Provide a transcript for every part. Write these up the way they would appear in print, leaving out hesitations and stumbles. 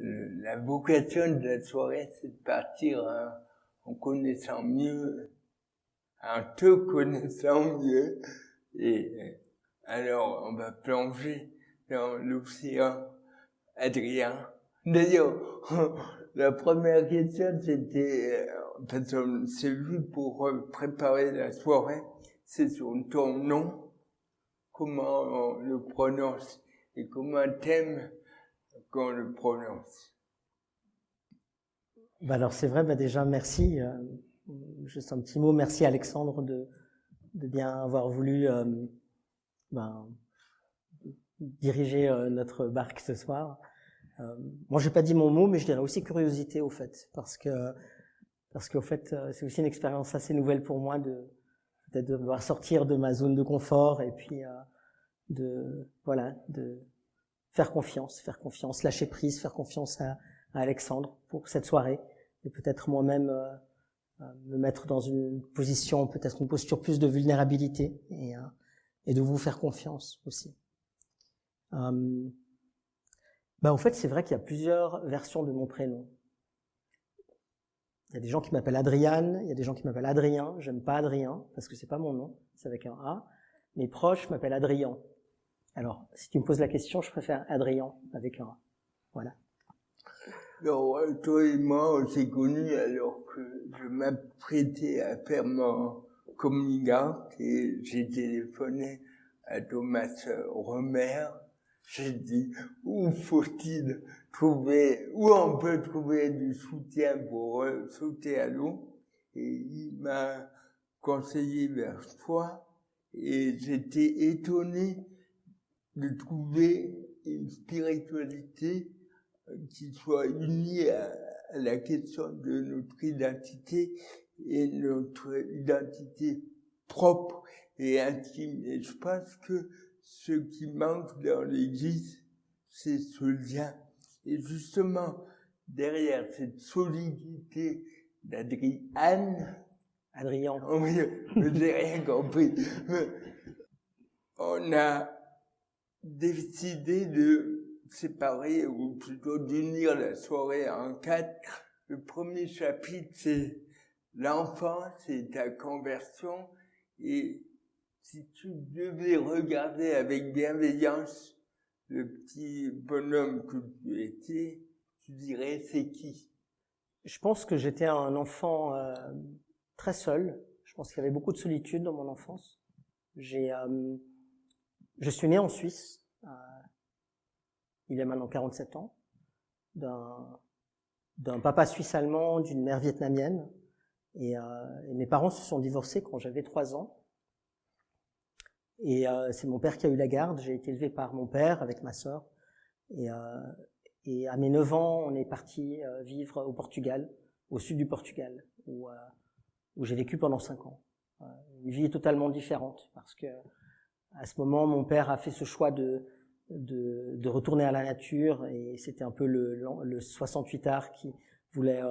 La vocation de la soirée, c'est de partir en connaissant mieux, en te connaissant mieux. Et alors, on va plonger dans l'océan Adrien. D'ailleurs, la première question, c'était, parce qu'on s'est vu pour préparer la soirée, c'est sur ton nom, comment on le prononce et comment t'aimes qu'on le prononce. Alors c'est vrai, déjà merci. Juste un petit mot, merci Alexandre de bien avoir voulu diriger notre barque ce soir. Moi j'ai pas dit mon mot, mais je dirais aussi curiosité au fait, parce que au fait c'est aussi une expérience assez nouvelle pour moi peut-être de devoir sortir de ma zone de confort et puis de faire confiance, lâcher prise, faire confiance à Alexandre pour cette soirée et peut-être moi-même me mettre dans une position, peut-être une posture plus de vulnérabilité et de vous faire confiance aussi. En fait, c'est vrai qu'il y a plusieurs versions de mon prénom. Il y a des gens qui m'appellent Adriane, il y a des gens qui m'appellent Adrien. J'aime pas Adrien parce que c'est pas mon nom, c'est avec un A. Mes proches m'appellent Adrien. Alors, si tu me poses la question, je préfère Adrien avec un A. Voilà. Alors, toi et moi, on s'est connus alors que je m'apprêtais à faire mon coming out et j'ai téléphoné à Thomas Romer. J'ai dit, où on peut trouver du soutien pour sauter à l'eau? Et il m'a conseillé vers toi et j'étais étonné de trouver une spiritualité qui soit unie à la question de notre identité et notre identité propre et intime. Et je pense que ce qui manque dans l'Église, c'est ce lien. Et justement, derrière cette solidité Adrien, oui, j'ai rien compris. On a décidé de séparer, ou plutôt d'unir la soirée en 4. Le premier chapitre, c'est l'enfance, c'est ta conversion, et si tu devais regarder avec bienveillance le petit bonhomme que tu étais, tu dirais c'est qui? Je pense que j'étais un enfant très seul. Je pense qu'il y avait beaucoup de solitude dans mon enfance. Je suis né en Suisse. Il y a maintenant 47 ans. D'un papa suisse-allemand, d'une mère vietnamienne. Et mes parents se sont divorcés quand j'avais 3 ans. Et c'est mon père qui a eu la garde. J'ai été élevé par mon père avec ma sœur. Et à mes 9 ans, on est parti vivre au Portugal, au sud du Portugal, où j'ai vécu pendant 5 ans. Une vie totalement différente, parce que à ce moment, mon père a fait ce choix de retourner à la nature, et c'était un peu le 68 art qui voulait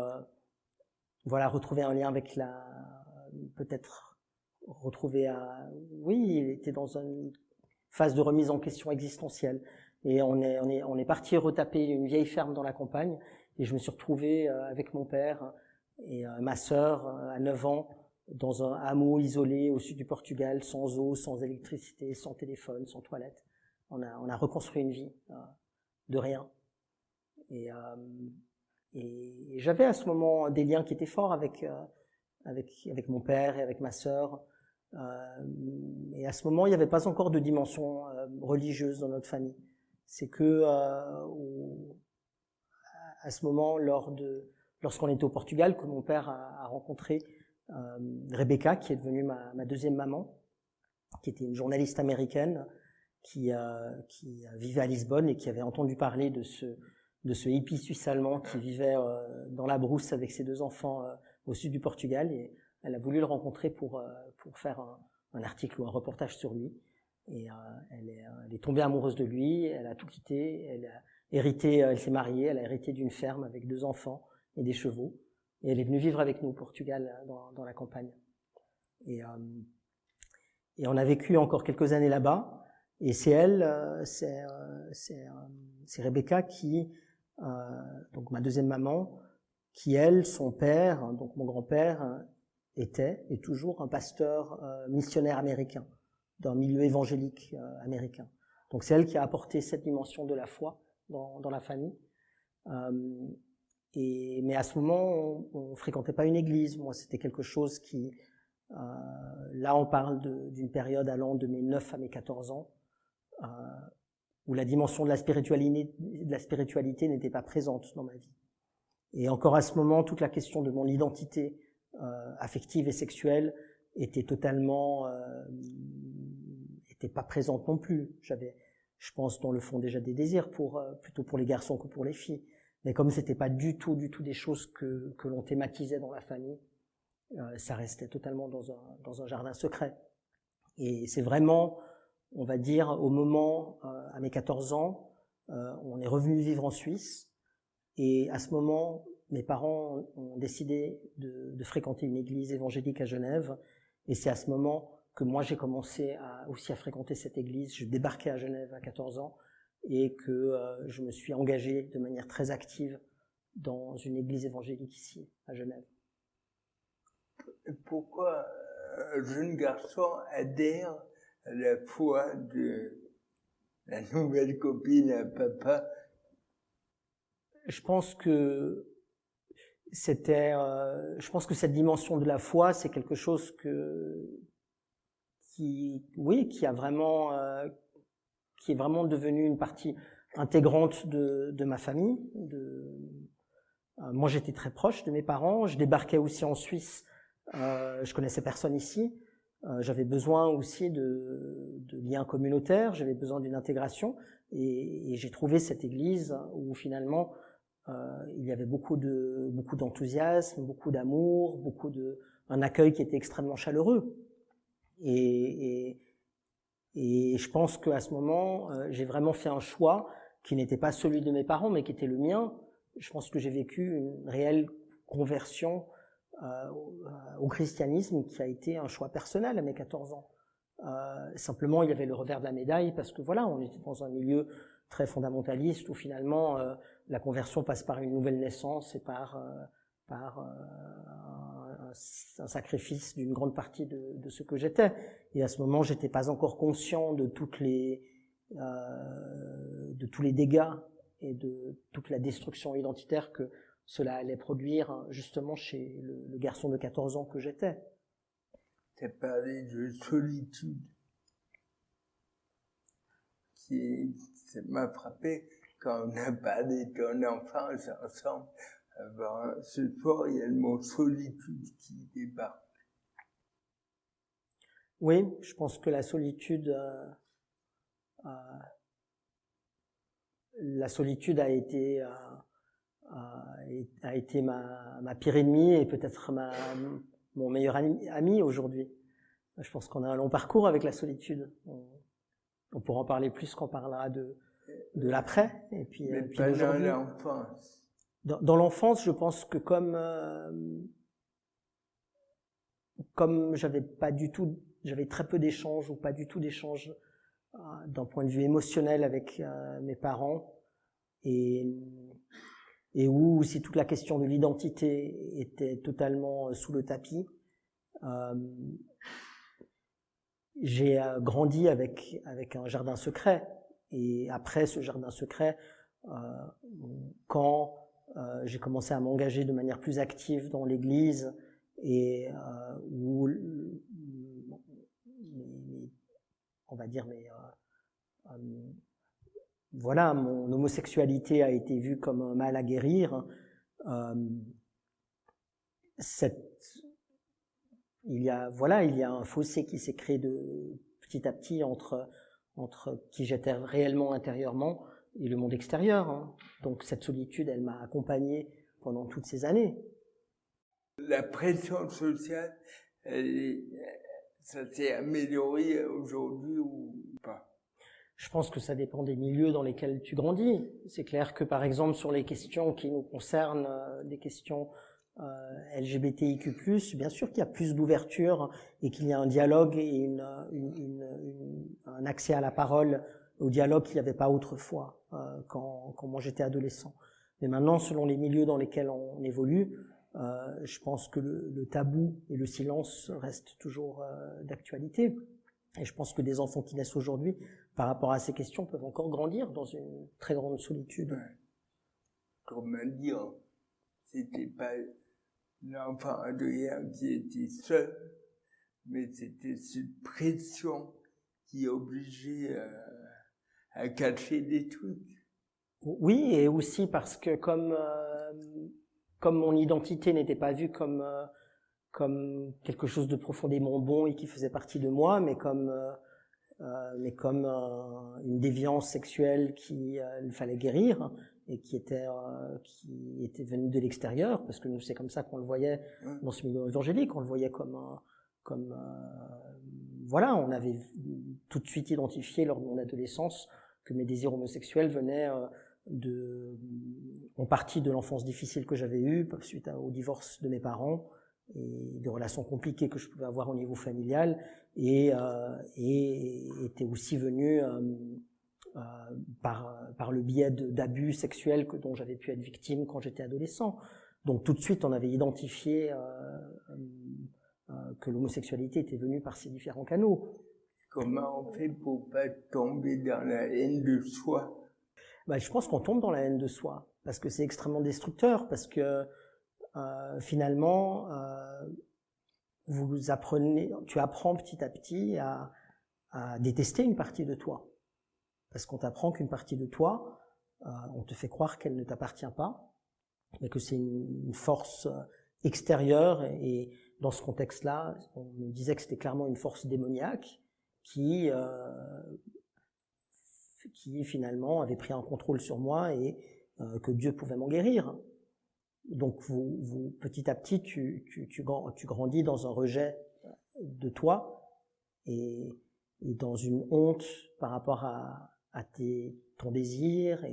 retrouver un lien avec peut-être retrouver il était dans une phase de remise en question existentielle, et on est parti retaper une vieille ferme dans la campagne, et je me suis retrouvé avec mon père et ma sœur à 9 ans dans un hameau isolé au sud du Portugal, sans eau, sans électricité, sans téléphone, sans toilette. On a reconstruit une vie de rien. Et j'avais à ce moment des liens qui étaient forts avec mon père et avec ma sœur. Et à ce moment, il n'y avait pas encore de dimension religieuse dans notre famille. C'est que à ce moment, lorsqu'on était au Portugal, que mon père a rencontré Rebecca, qui est devenue ma deuxième maman, qui était une journaliste américaine qui vivait à Lisbonne et qui avait entendu parler de ce hippie suisse-allemand qui vivait dans la brousse avec ses 2 enfants au sud du Portugal, et elle a voulu le rencontrer pour faire un article ou un reportage sur lui. Et elle est tombée amoureuse de lui, elle a tout quitté, elle s'est mariée, elle a hérité d'une ferme avec 2 enfants et des chevaux, et elle est venue vivre avec nous au Portugal dans la campagne. Et on a vécu encore quelques années là-bas, et c'est Rebecca qui donc ma deuxième maman, qui elle, son père, donc mon grand-père, était et toujours un pasteur missionnaire américain, d'un milieu évangélique américain. Donc c'est elle qui a apporté cette dimension de la foi dans la famille. Mais à ce moment, on fréquentait pas une église. Moi, c'était quelque chose qui... là, on parle d'une période allant de mes 9 à mes 14 ans, où la dimension de la spiritualité n'était pas présente dans ma vie. Et encore à ce moment, toute la question de mon identité affective et sexuelle était totalement... était pas présente non plus. J'avais, je pense, dans le fond déjà des désirs plutôt pour les garçons que pour les filles. Mais comme c'était pas du tout des choses que l'on thématisait dans la famille, ça restait totalement dans un jardin secret. Et c'est vraiment, on va dire, au moment, à mes 14 ans, on est revenu vivre en Suisse. Et à ce moment, mes parents ont décidé de fréquenter une église évangélique à Genève. Et c'est à ce moment que moi j'ai commencé aussi à fréquenter cette église. Je débarquais à Genève à 14 ans et que je me suis engagé de manière très active dans une église évangélique ici, à Genève. Pourquoi un jeune garçon adhère à la foi de la nouvelle copine à papa? Je pense que cette dimension de la foi, c'est quelque chose qui est vraiment devenu une partie intégrante de ma famille. Moi, j'étais très proche de mes parents. Je débarquais aussi en Suisse. Je connaissais personne ici. J'avais besoin aussi de liens communautaires. J'avais besoin d'une intégration. Et j'ai trouvé cette église où finalement il y avait beaucoup d'enthousiasme, beaucoup d'amour, un accueil qui était extrêmement chaleureux. Et je pense qu'à ce moment, j'ai vraiment fait un choix qui n'était pas celui de mes parents, mais qui était le mien. Je pense que j'ai vécu une réelle conversion au christianisme qui a été un choix personnel à mes 14 ans. Simplement, il y avait le revers de la médaille parce que voilà, on était dans un milieu très fondamentaliste où finalement la conversion passe par une nouvelle naissance et par un sacrifice d'une grande partie de ce que j'étais. Et à ce moment, j'étais pas encore conscient de tous les dégâts et de toute la destruction identitaire que cela allait produire justement chez le garçon de 14 ans que j'étais. Tu as parlé de solitude. Ça m'a frappé quand on a parlé de ton enfance ensemble. Ce soir, il y a le mot solitude qui débarque. Oui, je pense que la solitude a été ma pire ennemie et peut-être mon meilleur ami aujourd'hui. Je pense qu'on a un long parcours avec la solitude. On pourra en parler plus quand on parlera de l'après. Et puis, mais pas dans l'enfance. Dans l'enfance, je pense que comme j'avais très peu d'échanges ou pas du tout d'échanges d'un point de vue émotionnel avec mes parents et où aussi toute la question de l'identité était totalement sous le tapis. J'ai grandi avec un jardin secret et après ce jardin secret, quand j'ai commencé à m'engager de manière plus active dans l'église et où on va dire voilà, mon homosexualité a été vue comme un mal à guérir. Il y a un fossé qui s'est créé petit à petit entre qui j'étais réellement intérieurement et le monde extérieur. Donc cette solitude, elle m'a accompagné pendant toutes ces années. La pression sociale, ça s'est amélioré aujourd'hui ou pas? Je pense que ça dépend des milieux dans lesquels tu grandis. C'est clair que par exemple sur les questions qui nous concernent, des questions LGBTIQ+, bien sûr qu'il y a plus d'ouverture et qu'il y a un dialogue et un accès à la parole, au dialogue qu'il n'y avait pas autrefois quand moi j'étais adolescent. Mais maintenant, selon les milieux dans lesquels on évolue, je pense que le tabou et le silence restent toujours d'actualité. Et je pense que des enfants qui naissent aujourd'hui, par rapport à ces questions, peuvent encore grandir dans une très grande solitude. Ouais. Comment dire, c'était pas l'enfant Adrien qui était seul, mais c'était cette pression qui obligeait à cacher des trucs. Oui, et aussi parce que comme mon identité n'était pas vue comme quelque chose de profondément bon et qui faisait partie de moi, mais comme une déviance sexuelle qu'il fallait guérir et qui était venue de l'extérieur, parce que nous c'est comme ça qu'on le voyait dans ce milieu évangélique, on le voyait voilà, on avait tout de suite identifié lors de mon adolescence que mes désirs homosexuels venaient en partie de l'enfance difficile que j'avais eue suite au divorce de mes parents et des relations compliquées que je pouvais avoir au niveau familial, et était aussi venu par le biais d'abus sexuels dont j'avais pu être victime quand j'étais adolescent. Donc tout de suite on avait identifié que l'homosexualité était venue par ces différents canaux. Comment on fait pour pas tomber dans la haine de soi? Je pense qu'on tombe dans la haine de soi, parce que c'est extrêmement destructeur, parce que finalement, tu apprends petit à petit à détester une partie de toi. Parce qu'on t'apprend qu'une partie de toi, on te fait croire qu'elle ne t'appartient pas, mais que c'est une force extérieure, et dans ce contexte-là, on me disait que c'était clairement une force démoniaque qui finalement avait pris un contrôle sur moi et que Dieu pouvait m'en guérir. Donc petit à petit, tu grandis dans un rejet de toi et dans une honte par rapport à ton désir,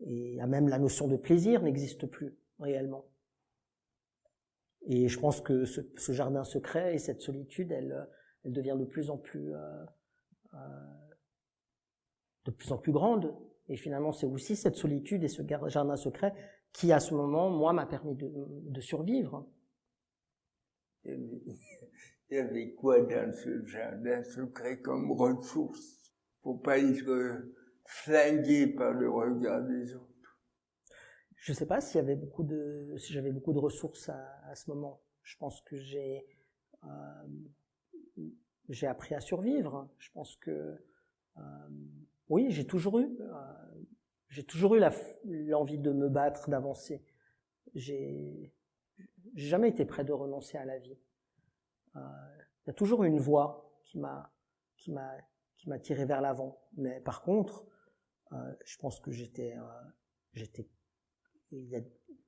et à même la notion de plaisir n'existe plus réellement. Et je pense que ce jardin secret et cette solitude, elle devient de plus en plus grande. Et finalement, c'est aussi cette solitude et ce jardin secret qui, à ce moment, moi, m'a permis de survivre. Il y avait quoi dans ce jardin secret comme ressource pour pas être flingué par le regard des autres? Je ne sais pas si j'avais beaucoup de ressources à ce moment. Je pense que j'ai appris à survivre. Je pense que oui, j'ai toujours eu l'envie de me battre, d'avancer. J'ai jamais été prêt de renoncer à la vie. Il y a toujours une voie qui m'a tiré vers l'avant. Mais par contre, je pense que il y a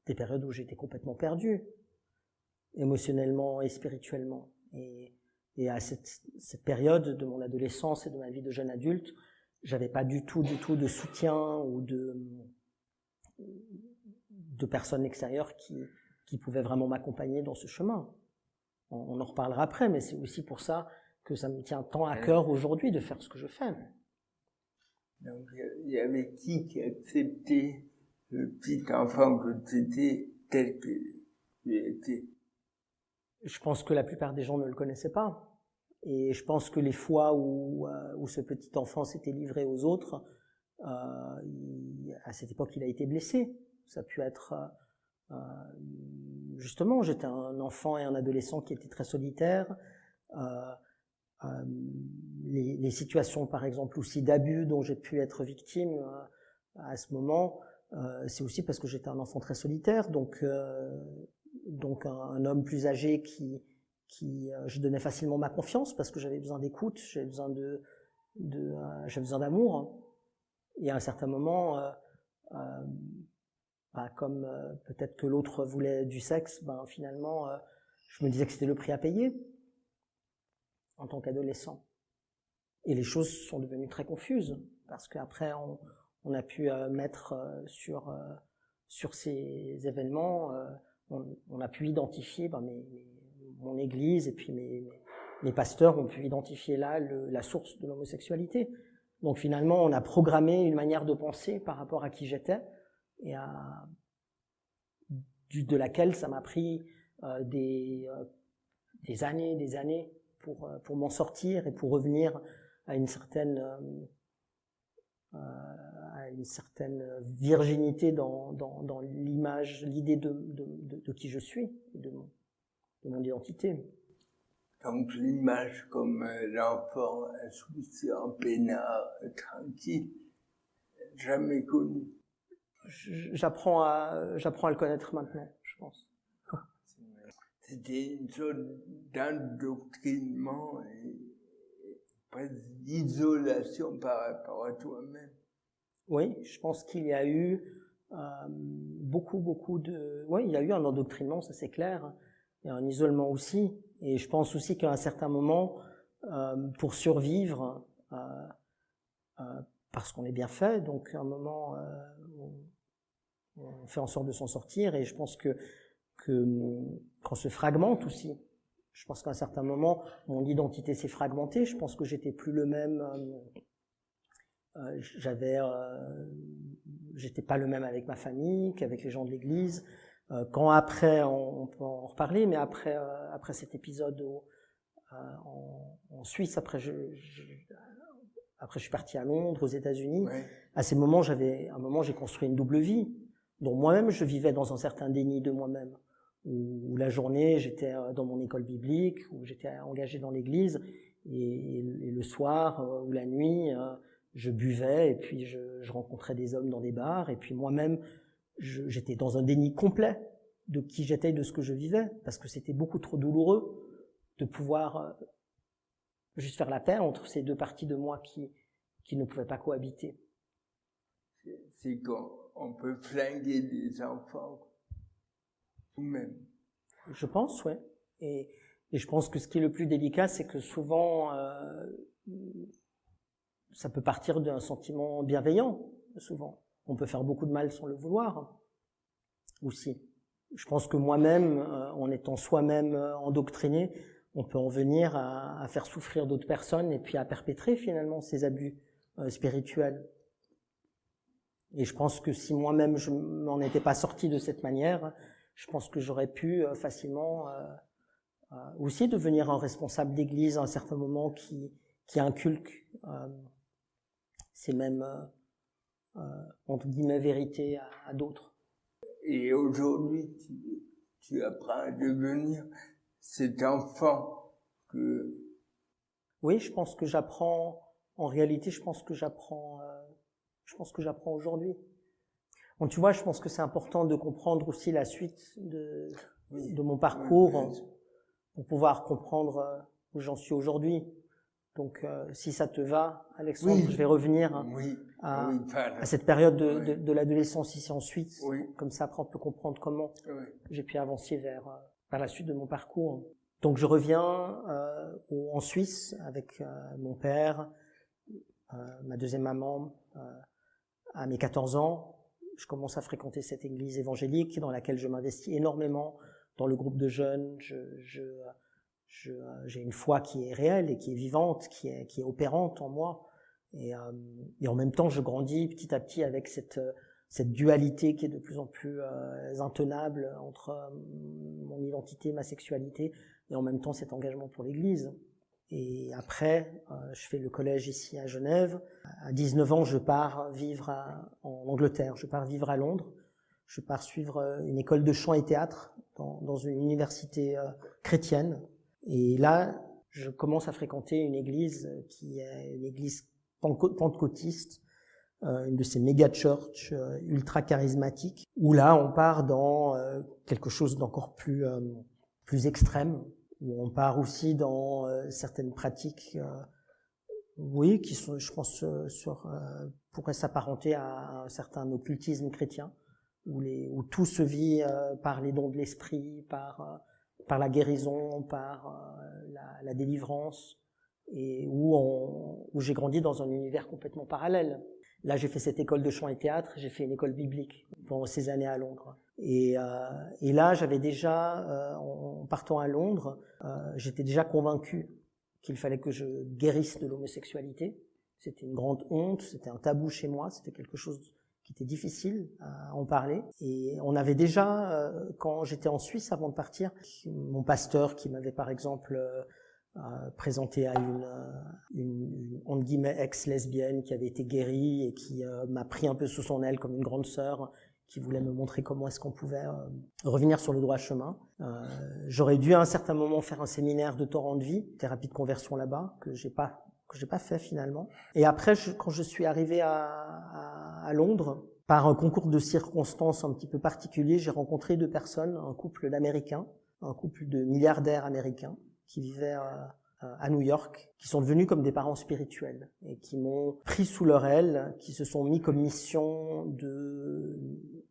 des périodes où j'étais complètement perdu, émotionnellement et spirituellement. Et à cette période de mon adolescence et de ma vie de jeune adulte, j'avais pas du tout de soutien ou de personnes extérieures qui pouvaient vraiment m'accompagner dans ce chemin. On en reparlera après, mais c'est aussi pour ça que ça me tient tant à cœur aujourd'hui de faire ce que je fais. Donc, il y avait qui acceptait le petit enfant que tu étais tel que tu étais? Je pense que la plupart des gens ne le connaissaient pas. Et je pense que les fois où ce petit enfant s'était livré aux autres, à cette époque, il a été blessé. Ça a pu être... justement, j'étais un enfant et un adolescent qui était très solitaire. Les situations, par exemple, aussi d'abus dont j'ai pu être victime à ce moment, c'est aussi parce que j'étais un enfant très solitaire. Donc un homme plus âgé je donnais facilement ma confiance parce que j'avais besoin d'écoute, j'avais besoin j'avais besoin d'amour. Et à un certain moment, comme peut-être que l'autre voulait du sexe, finalement, je me disais que c'était le prix à payer en tant qu'adolescent. Et les choses sont devenues très confuses parce qu'après, on a pu mettre sur ces événements, on a pu identifier mon église et puis mes pasteurs ont pu identifier là la source de l'homosexualité. Donc finalement, on a programmé une manière de penser par rapport à qui j'étais et à de laquelle ça m'a pris des années pour m'en sortir et pour revenir à une certaine virginité dans l'image, l'idée de qui je suis, de mon identité. Donc l'image comme l'enfant insouciant, peinard, tranquille, jamais connu. J'apprends à le connaître maintenant, je pense. C'était une sorte d'endoctrinement et presque d'isolation par rapport à toi-même. Oui, je pense qu'il y a eu beaucoup de... Oui, il y a eu un endoctrinement, ça c'est clair, et un isolement aussi. Et je pense aussi qu'à un certain moment, pour survivre, parce qu'on est bien fait, donc à un moment, on fait en sorte de s'en sortir, et je pense que qu'on se fragmente aussi. Je pense qu'à un certain moment, mon identité s'est fragmentée. Je pense que j'étais plus le même. J'étais pas le même avec ma famille qu'avec les gens de l'église. Quand après, on peut en reparler, mais après cet épisode en Suisse, après je suis parti à Londres, aux États-Unis. Ouais. À ces moments, j'ai construit une double vie, dont moi-même je vivais dans un certain déni de moi-même. Où la journée, j'étais dans mon école biblique, où j'étais engagé dans l'église, et le soir ou la nuit, je buvais, et puis je rencontrais des hommes dans des bars, et puis moi-même, j'étais dans un déni complet de qui j'étais et de ce que je vivais, parce que c'était beaucoup trop douloureux de pouvoir juste faire la paix entre ces deux parties de moi qui ne pouvaient pas cohabiter. C'est qu'on peut flinguer des enfants. Même. Je pense, ouais. Et je pense que ce qui est le plus délicat, c'est que souvent, ça peut partir d'un sentiment bienveillant, souvent. On peut faire beaucoup de mal sans le vouloir, aussi. Je pense que moi-même, en étant soi-même endoctriné, on peut en venir à faire souffrir d'autres personnes et puis à perpétrer finalement ces abus spirituels. Et je pense que si moi-même je m'en étais pas sorti de cette manière, je pense que j'aurais pu facilement aussi devenir un responsable d'église à un certain moment qui inculque ces mêmes entre guillemets vérités à d'autres. Et aujourd'hui, tu apprends à devenir cet enfant que... Oui, je pense que j'apprends. En réalité, je pense que j'apprends aujourd'hui. Bon, tu vois, je pense que c'est important de comprendre aussi la suite de mon parcours pour pouvoir comprendre où j'en suis aujourd'hui. Donc, si ça te va, Alexandre, je vais revenir à cette période de l'adolescence ici en Suisse. Comme ça, après, on peut comprendre comment j'ai pu avancer vers la suite de mon parcours. Donc, je reviens en Suisse avec mon père, ma deuxième maman, à mes 14 ans. Je commence à fréquenter cette église évangélique dans laquelle je m'investis énormément dans le groupe de jeunes. J'ai une foi qui est réelle et qui est vivante, qui est opérante en moi. Et en même temps, je grandis petit à petit avec cette dualité qui est de plus en plus intenable entre mon identité, ma sexualité, et en même temps cet engagement pour l'église. Et après, je fais le collège ici à Genève. À 19 ans, je pars vivre en Angleterre. Je pars vivre à Londres. Je pars suivre une école de chant et théâtre dans une université chrétienne. Et là, je commence à fréquenter une église qui est une église pentecôtiste, une de ces méga churches ultra charismatiques, où là, on part dans quelque chose d'encore plus extrême, où on part aussi dans certaines pratiques, qui sont, je pense, pourraient s'apparenter à un certain occultisme chrétien, où tout se vit par les dons de l'esprit, par la guérison, par la délivrance, et où j'ai grandi dans un univers complètement parallèle. Là, j'ai fait cette école de chant et théâtre, j'ai fait une école biblique pendant ces années à Londres. Et là, j'avais déjà, en partant à Londres, j'étais déjà convaincu qu'il fallait que je guérisse de l'homosexualité. C'était une grande honte, c'était un tabou chez moi, c'était quelque chose qui était difficile à en parler. Et on avait déjà, quand j'étais en Suisse avant de partir, mon pasteur qui m'avait par exemple présenté à une entre guillemets ex-lesbienne qui avait été guérie et qui m'a pris un peu sous son aile comme une grande sœur, qui voulait me montrer comment est-ce qu'on pouvait revenir sur le droit chemin. J'aurais dû à un certain moment faire un séminaire de torrent de vie, thérapie de conversion là-bas, que j'ai pas fait finalement. Et après, quand je suis arrivé à Londres, par un concours de circonstances un petit peu particulier, j'ai rencontré deux personnes, un couple d'Américains, un couple de milliardaires américains qui vivaient à New York, qui sont devenus comme des parents spirituels et qui m'ont pris sous leur aile, qui se sont mis comme mission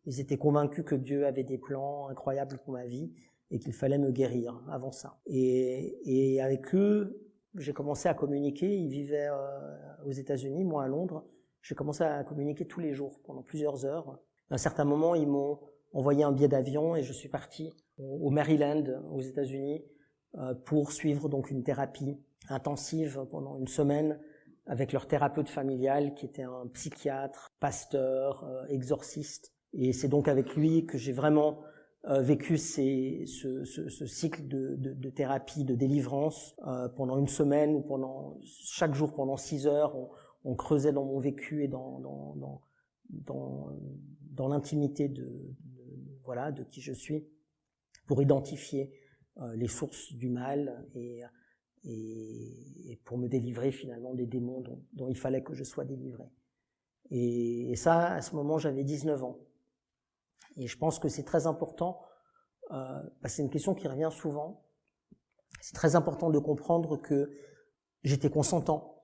ils étaient convaincus que Dieu avait des plans incroyables pour ma vie et qu'il fallait me guérir avant ça. Et avec eux, j'ai commencé à communiquer. Ils vivaient aux États-Unis, moi à Londres. J'ai commencé à communiquer tous les jours pendant plusieurs heures. À un certain moment, ils m'ont envoyé un billet d'avion et je suis parti au Maryland, aux États-Unis, pour suivre donc une thérapie intensive pendant une semaine avec leur thérapeute familial qui était un psychiatre, pasteur, exorciste. Et c'est donc avec lui que j'ai vraiment vécu ce cycle de thérapie, de délivrance pendant une semaine ou chaque jour pendant 6 heures. On creusait dans mon vécu et dans l'intimité de qui je suis pour identifier les sources du mal et pour me délivrer finalement des démons dont il fallait que je sois délivré. Et ça, à ce moment, j'avais 19 ans. Et je pense que c'est très important, c'est une question qui revient souvent, c'est très important de comprendre que j'étais consentant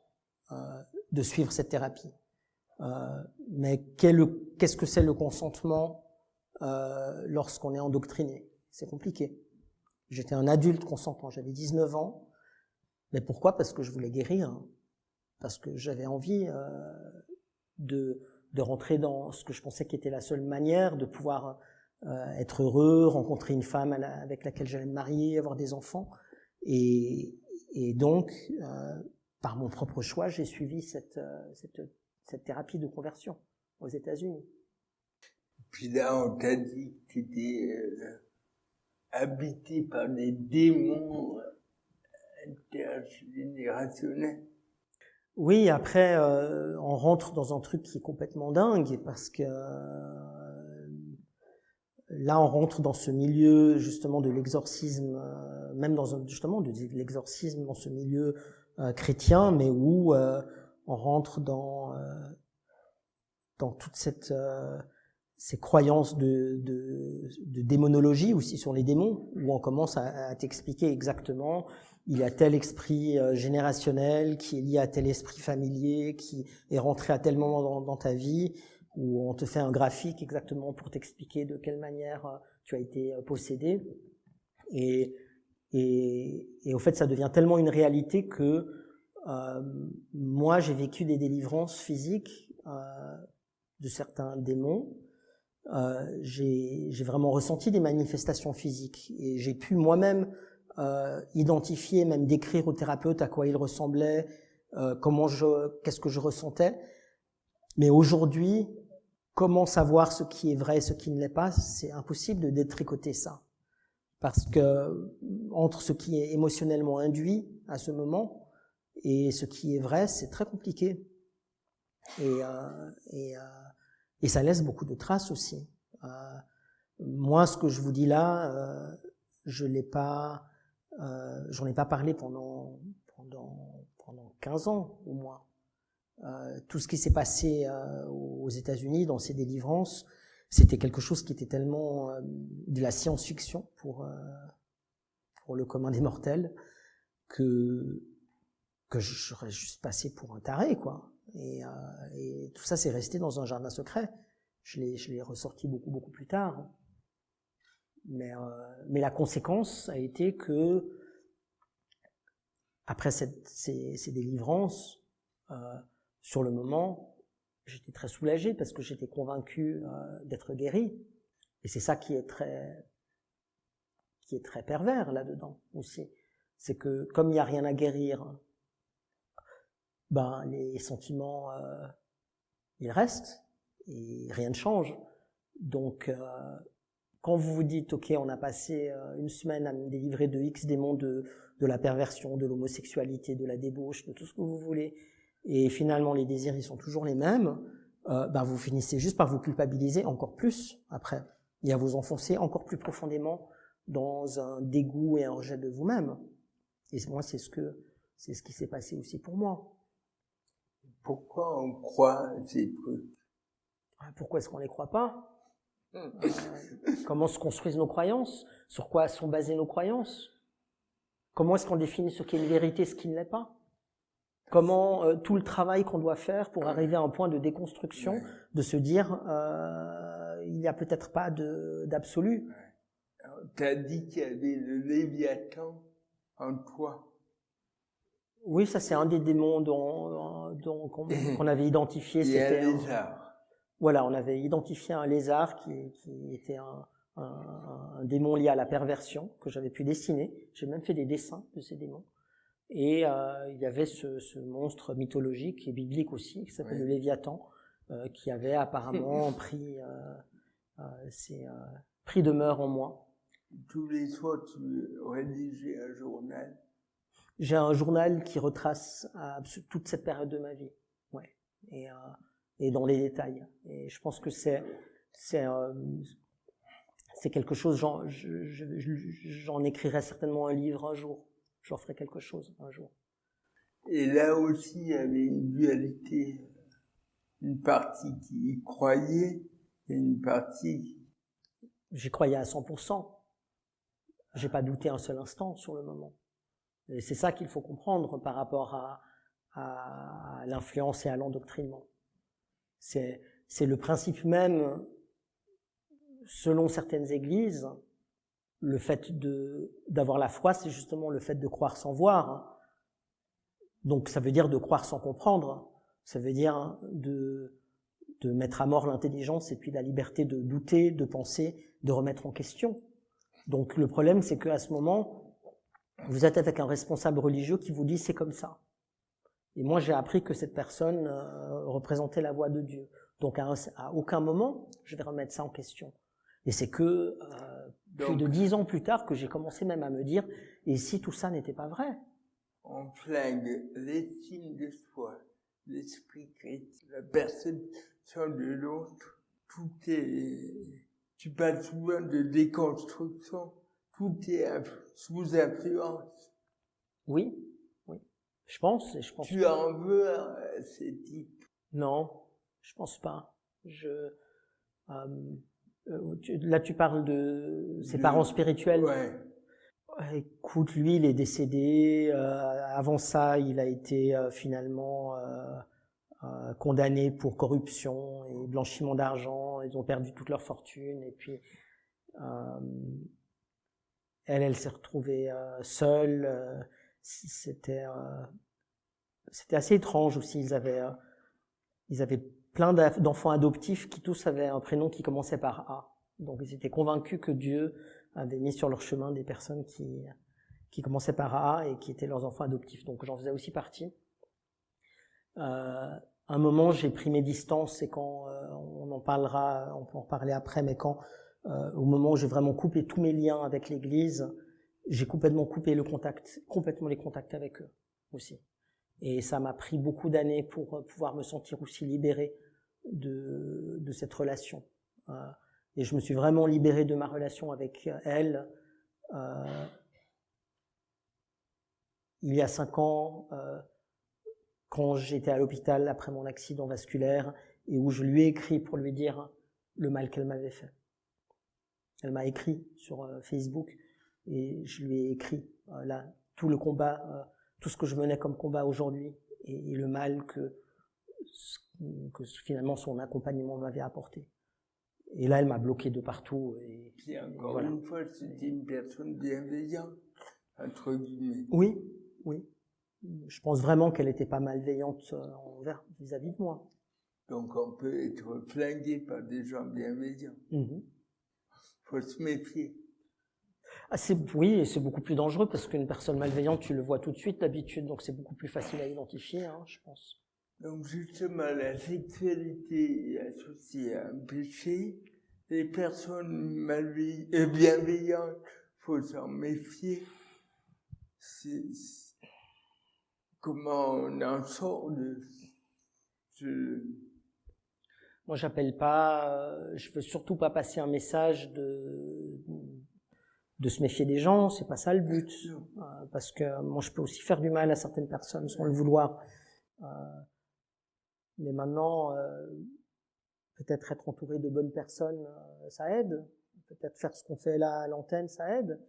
de suivre cette thérapie. Mais qu'est-ce que c'est le consentement lorsqu'on est endoctriné? C'est compliqué. J'étais un adulte consentant, j'avais 19 ans. Mais pourquoi? Parce que je voulais guérir. Parce que j'avais envie de rentrer dans ce que je pensais qu'était la seule manière de pouvoir être heureux, rencontrer une femme avec laquelle j'allais me marier, avoir des enfants. Et donc, par mon propre choix, j'ai suivi cette thérapie de conversion aux États-Unis. Puis là, on t'a dit que tu étais habité par des démons intergénérationnels. Oui, après, on rentre dans un truc qui est complètement dingue parce que là, on rentre dans ce milieu justement de l'exorcisme, même justement de l'exorcisme dans ce milieu chrétien, mais où on rentre dans toute ces croyances de démonologie aussi sur les démons, où on commence à t'expliquer exactement il y a tel esprit générationnel qui est lié à tel esprit familier, qui est rentré à tel moment dans ta vie, où on te fait un graphique exactement pour t'expliquer de quelle manière tu as été possédé. Et au fait, ça devient tellement une réalité que moi, j'ai vécu des délivrances physiques de certains démons. J'ai vraiment ressenti des manifestations physiques et j'ai pu moi-même identifier, même décrire au thérapeute à quoi il ressemblait, qu'est-ce que je ressentais. Mais aujourd'hui, comment savoir ce qui est vrai et ce qui ne l'est pas? C'est impossible de détricoter ça. Parce que entre ce qui est émotionnellement induit à ce moment et ce qui est vrai, c'est très compliqué. Et ça laisse beaucoup de traces aussi. Moi, ce que je vous dis là, j'en ai pas parlé pendant 15 ans au moins. Tout ce qui s'est passé aux États-Unis dans ces délivrances, c'était quelque chose qui était tellement de la science-fiction pour le commun des mortels que je serais juste passé pour un taré, quoi. Et tout ça, c'est resté dans un jardin secret. Je l'ai ressorti beaucoup plus tard. Mais la conséquence a été que après ces délivrances, sur le moment, j'étais très soulagé parce que j'étais convaincu d'être guéri. Et c'est ça qui est très pervers là-dedans aussi. C'est que comme il n'y a rien à guérir, les sentiments, ils restent. et rien ne change. Donc, quand vous vous dites, ok, on a passé une semaine à me délivrer de X démons de la perversion, de l'homosexualité, de la débauche, de tout ce que vous voulez, et finalement les désirs ils sont toujours les mêmes, vous finissez juste par vous culpabiliser encore plus après, et à vous enfoncer encore plus profondément dans un dégoût et un rejet de vous-même. Et moi, c'est ce qui s'est passé aussi pour moi. Pourquoi on croit ces trucs? Pourquoi est-ce qu'on les croit pas? Comment se construisent nos croyances? Sur quoi sont basées nos croyances? Comment est-ce qu'on définit ce qui est une vérité, ce qui ne l'est pas? Comment tout le travail qu'on doit faire pour arriver à un point de déconstruction, de se dire il n'y a peut-être pas d'absolu. Tu as dit qu'il y avait le Léviathan en toi. Oui, ça c'est un des démons qu'on avait identifié. C'était un lézard. Voilà, on avait identifié un lézard qui était un démon lié à la perversion que j'avais pu dessiner. J'ai même fait des dessins de ces démons. Et il y avait ce monstre mythologique et biblique aussi, qui s'appelle le Léviathan, qui avait apparemment pris demeure en moi. Tous les soirs, tu rédigeais un journal? J'ai un journal qui retrace toute cette période de ma vie, ouais, et dans les détails. Et je pense que c'est quelque chose. J'en écrirai certainement un livre un jour. J'en ferai quelque chose un jour. Et là aussi, il y avait une dualité, une partie qui y croyait et une partie. J'y croyais à 100%. J'ai pas douté un seul instant sur le moment. Et c'est ça qu'il faut comprendre par rapport à l'influence et à l'endoctrinement. C'est le principe même, selon certaines églises, le fait d'avoir la foi, c'est justement le fait de croire sans voir. Donc ça veut dire de croire sans comprendre. Ça veut dire de mettre à mort l'intelligence et puis la liberté de douter, de penser, de remettre en question. Donc le problème, c'est qu'à ce moment, vous êtes avec un responsable religieux qui vous dit c'est comme ça. Et moi, j'ai appris que cette personne représentait la voix de Dieu. Donc à aucun moment, je vais remettre ça en question. Et c'est que plus de 10 ans plus tard que j'ai commencé même à me dire et si tout ça n'était pas vrai? On flingue l'estime de soi, l'esprit critique, la perception de l'autre. Tout est... Tu parles souvent de déconstruction. Tout est sous influence. Oui. Je pense. Tu en veux à ces types? Non, je pense pas. Là, tu parles de ses parents spirituels. Ouais. Écoute, lui, il est décédé. Avant ça, il a été finalement condamné pour corruption et blanchiment d'argent. Ils ont perdu toute leur fortune. Et puis, elle s'est retrouvée seule. C'était assez étrange aussi. Ils avaient plein d'enfants adoptifs qui tous avaient un prénom qui commençait par A. Donc ils étaient convaincus que Dieu avait mis sur leur chemin des personnes qui commençaient par A et qui étaient leurs enfants adoptifs. Donc j'en faisais aussi partie. À un moment, j'ai pris mes distances et quand on peut en parler après, mais quand au moment où j'ai vraiment coupé tous mes liens avec l'Église, j'ai complètement coupé complètement les contacts avec eux aussi. Et ça m'a pris beaucoup d'années pour pouvoir me sentir aussi libéré de cette relation. Et je me suis vraiment libéré de ma relation avec elle il y a 5 ans, quand j'étais à l'hôpital après mon accident vasculaire et où je lui ai écrit pour lui dire le mal qu'elle m'avait fait. Elle m'a écrit sur Facebook et je lui ai écrit là tout le combat, tout ce que je menais comme combat aujourd'hui et le mal que finalement son accompagnement m'avait apporté. Et là, elle m'a bloqué de partout. Et encore voilà. Une fois, c'était une personne bienveillante, entre guillemets. Oui. Je pense vraiment qu'elle n'était pas malveillante vis-à-vis de moi. Donc on peut être flingué par des gens bienveillants. Faut se méfier. Oui, et c'est beaucoup plus dangereux parce qu'une personne malveillante, tu le vois tout de suite d'habitude, donc c'est beaucoup plus facile à identifier, je pense. Donc justement, la sexualité est associée à un péché. Les personnes bienveillantes, faut s'en méfier. Comment on en sort de Moi, j'appelle pas, je veux surtout pas passer un message de se méfier des gens, c'est pas ça le but. Parce que moi, je peux aussi faire du mal à certaines personnes sans le vouloir. Mais maintenant, peut-être être entouré de bonnes personnes, ça aide. Peut-être faire ce qu'on fait là à l'antenne, ça aide.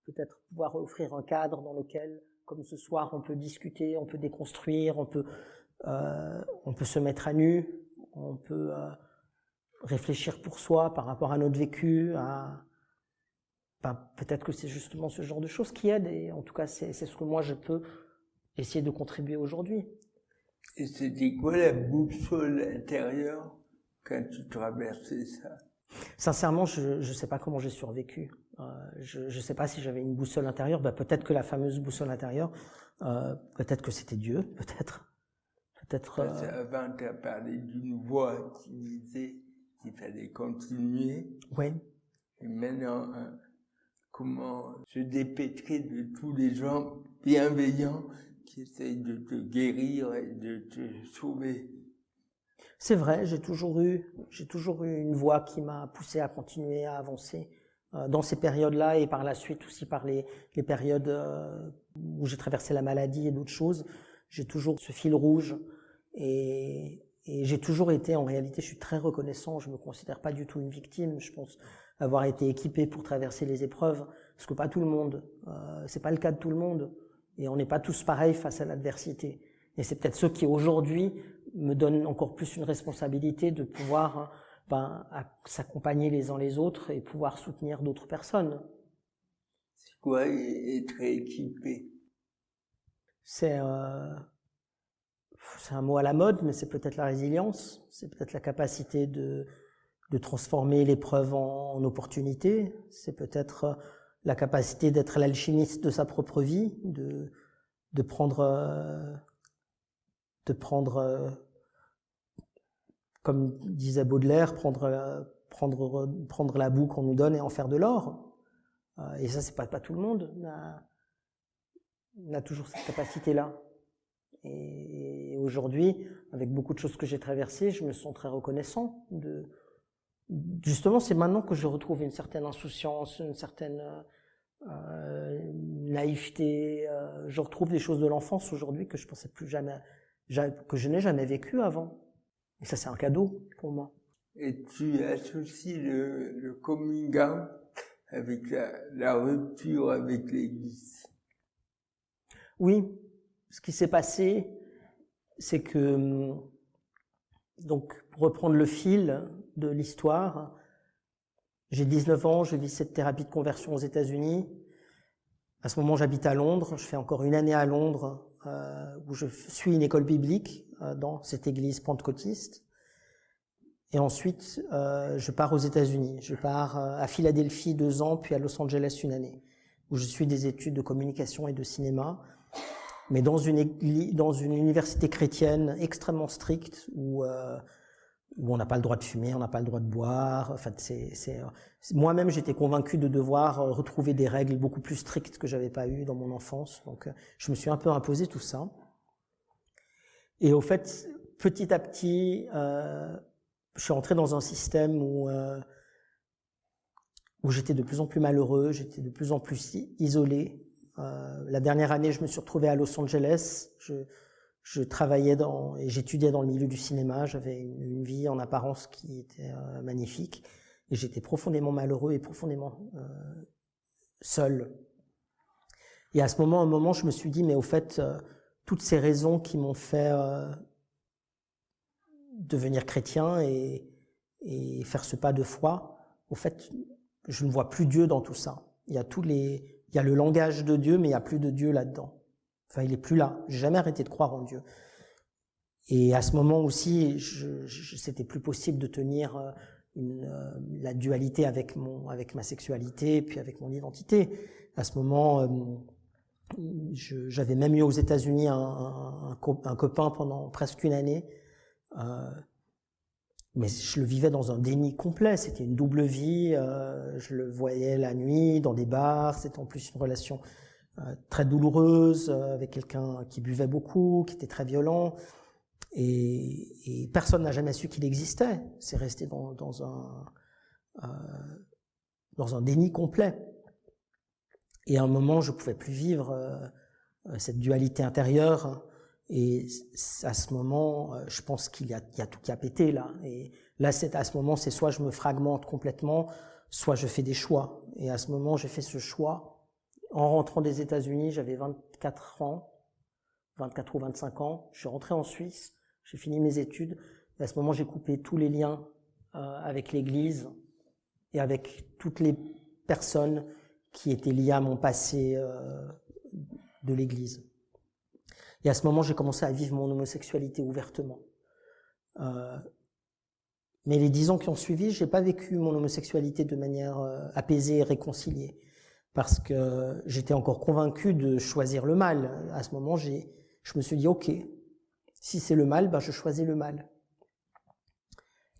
Peut-être pouvoir offrir un cadre dans lequel, comme ce soir, on peut discuter, on peut déconstruire, on peut se mettre à nu, on peut réfléchir pour soi par rapport à notre vécu. Peut-être que c'est justement ce genre de choses qui aident. Et en tout cas, c'est ce que moi, je peux essayer de contribuer aujourd'hui. Et c'était quoi la boussole intérieure quand tu traversais ça? Sincèrement, je sais pas comment j'ai survécu. Je sais pas si j'avais une boussole intérieure. Peut-être que la fameuse boussole intérieure, peut-être que c'était Dieu, peut-être. Avant, tu as parlé d'une voix qui disait qu'il fallait continuer. Oui. Et maintenant, comment se dépêtrer de tous les gens bienveillants qui essayent de te guérir et de te sauver? C'est vrai, j'ai toujours eu une voix qui m'a poussé à continuer à avancer dans ces périodes-là et par la suite aussi par les périodes où j'ai traversé la maladie et d'autres choses. J'ai toujours ce fil rouge et j'ai toujours été, en réalité, je suis très reconnaissant, je me considère pas du tout une victime, je pense avoir été équipé pour traverser les épreuves, parce que pas tout le monde, c'est pas le cas de tout le monde, et on n'est pas tous pareils face à l'adversité. Et c'est peut-être ceux qui aujourd'hui me donnent encore plus une responsabilité de pouvoir s'accompagner les uns les autres et pouvoir soutenir d'autres personnes. C'est quoi être équipé? C'est un mot à la mode, mais c'est peut-être la résilience, c'est peut-être la capacité de transformer l'épreuve en opportunité, c'est peut-être la capacité d'être l'alchimiste de sa propre vie, de prendre, comme disait Baudelaire, prendre la boue qu'on nous donne et en faire de l'or. Et ça, c'est pas tout le monde n'a toujours cette capacité-là. Et aujourd'hui, avec beaucoup de choses que j'ai traversées, je me sens très reconnaissant justement, c'est maintenant que je retrouve une certaine insouciance, une certaine naïveté. Je retrouve des choses de l'enfance aujourd'hui que je pensais plus jamais, que je n'ai jamais vécu avant. Et ça, c'est un cadeau pour moi. Et tu associes le coming out avec la rupture avec l'Église? Oui. Ce qui s'est passé, c'est que, donc, pour reprendre le fil de l'histoire, j'ai 19 ans, je vis cette thérapie de conversion aux États-Unis. À ce moment, j'habite à Londres. Je fais encore une année à Londres où je suis une école biblique dans cette église pentecôtiste. Et ensuite, je pars aux États-Unis. Je pars à Philadelphie 2 ans, puis à Los Angeles 1 année, où je suis des études de communication et de cinéma. Mais dans une université chrétienne extrêmement stricte où on n'a pas le droit de fumer, on n'a pas le droit de boire. Enfin, moi-même, j'étais convaincu de devoir retrouver des règles beaucoup plus strictes que j'avais pas eues dans mon enfance. Donc, je me suis un peu imposé tout ça. Et au fait, petit à petit, je suis entré dans un système où j'étais de plus en plus malheureux, j'étais de plus en plus isolé. La dernière année, je me suis retrouvé à Los Angeles. Je travaillais et j'étudiais dans le milieu du cinéma. J'avais une vie en apparence qui était magnifique. Et j'étais profondément malheureux et profondément seul. Et à un moment, je me suis dit, mais au fait, toutes ces raisons qui m'ont fait devenir chrétien et faire ce pas de foi, au fait, je ne vois plus Dieu dans tout ça. Il y a le langage de Dieu, mais il n'y a plus de Dieu là-dedans. Enfin, il est plus là. J'ai jamais arrêté de croire en Dieu. Et à ce moment aussi, c'était plus possible de tenir la dualité avec ma sexualité, puis avec mon identité. À ce moment, J'avais même eu aux États-Unis un copain pendant presque une année, mais je le vivais dans un déni complet. C'était une double vie. Je le voyais la nuit dans des bars. C'était en plus une relation très douloureuse avec quelqu'un qui buvait beaucoup, qui était très violent. Et personne n'a jamais su qu'il existait. C'est resté dans un déni complet. Et à un moment, je pouvais plus vivre cette dualité intérieure. Et à ce moment, je pense qu'il y a tout qui a pété là. Et là, à ce moment, c'est soit je me fragmente complètement, soit je fais des choix. Et à ce moment, j'ai fait ce choix. En rentrant des États-Unis, j'avais 24 ans, 24 ou 25 ans. Je suis rentré en Suisse, j'ai fini mes études. Et à ce moment, j'ai coupé tous les liens avec l'Église et avec toutes les personnes qui étaient liées à mon passé de l'Église. Et à ce moment, j'ai commencé à vivre mon homosexualité ouvertement. Mais les 10 ans qui ont suivi, j'ai pas vécu mon homosexualité de manière apaisée et réconciliée, parce que j'étais encore convaincu de choisir le mal. À ce moment, je me suis dit, ok, si c'est le mal, je choisis le mal.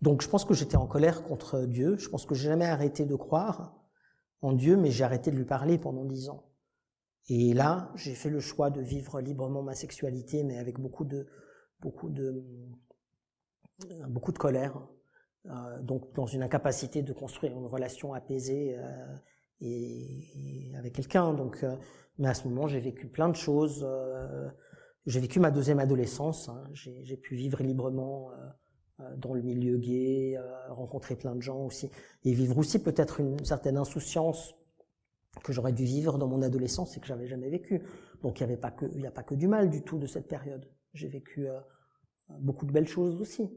Donc je pense que j'étais en colère contre Dieu. Je pense que j'ai jamais arrêté de croire en Dieu, mais j'ai arrêté de lui parler pendant 10 ans. Et là, j'ai fait le choix de vivre librement ma sexualité, mais avec beaucoup de colère, donc dans une incapacité de construire une relation apaisée et avec quelqu'un. Donc, mais à ce moment, j'ai vécu plein de choses. J'ai vécu ma deuxième adolescence. J'ai pu vivre librement dans le milieu gay, rencontrer plein de gens aussi, et vivre aussi peut-être une certaine insouciance que j'aurais dû vivre dans mon adolescence et que j'avais jamais vécu. Donc il n'y a pas que du mal du tout de cette période. J'ai vécu beaucoup de belles choses aussi.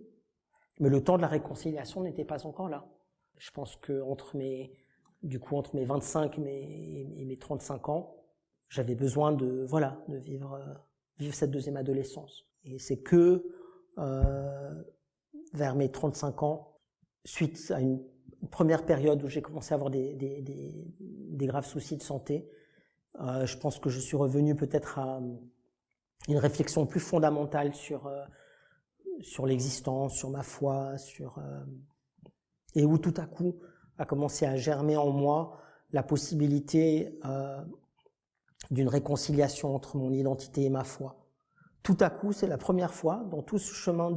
Mais le temps de la réconciliation n'était pas encore là. Je pense que entre mes 25 et mes 35 ans, j'avais besoin de vivre cette deuxième adolescence. Et c'est que vers mes 35 ans, suite à une première période où j'ai commencé à avoir des graves soucis de santé, je pense que je suis revenu peut-être à une réflexion plus fondamentale sur l'existence, sur ma foi, et où tout à coup a commencé à germer en moi la possibilité d'une réconciliation entre mon identité et ma foi. Tout à coup, c'est la première fois dans tout ce chemin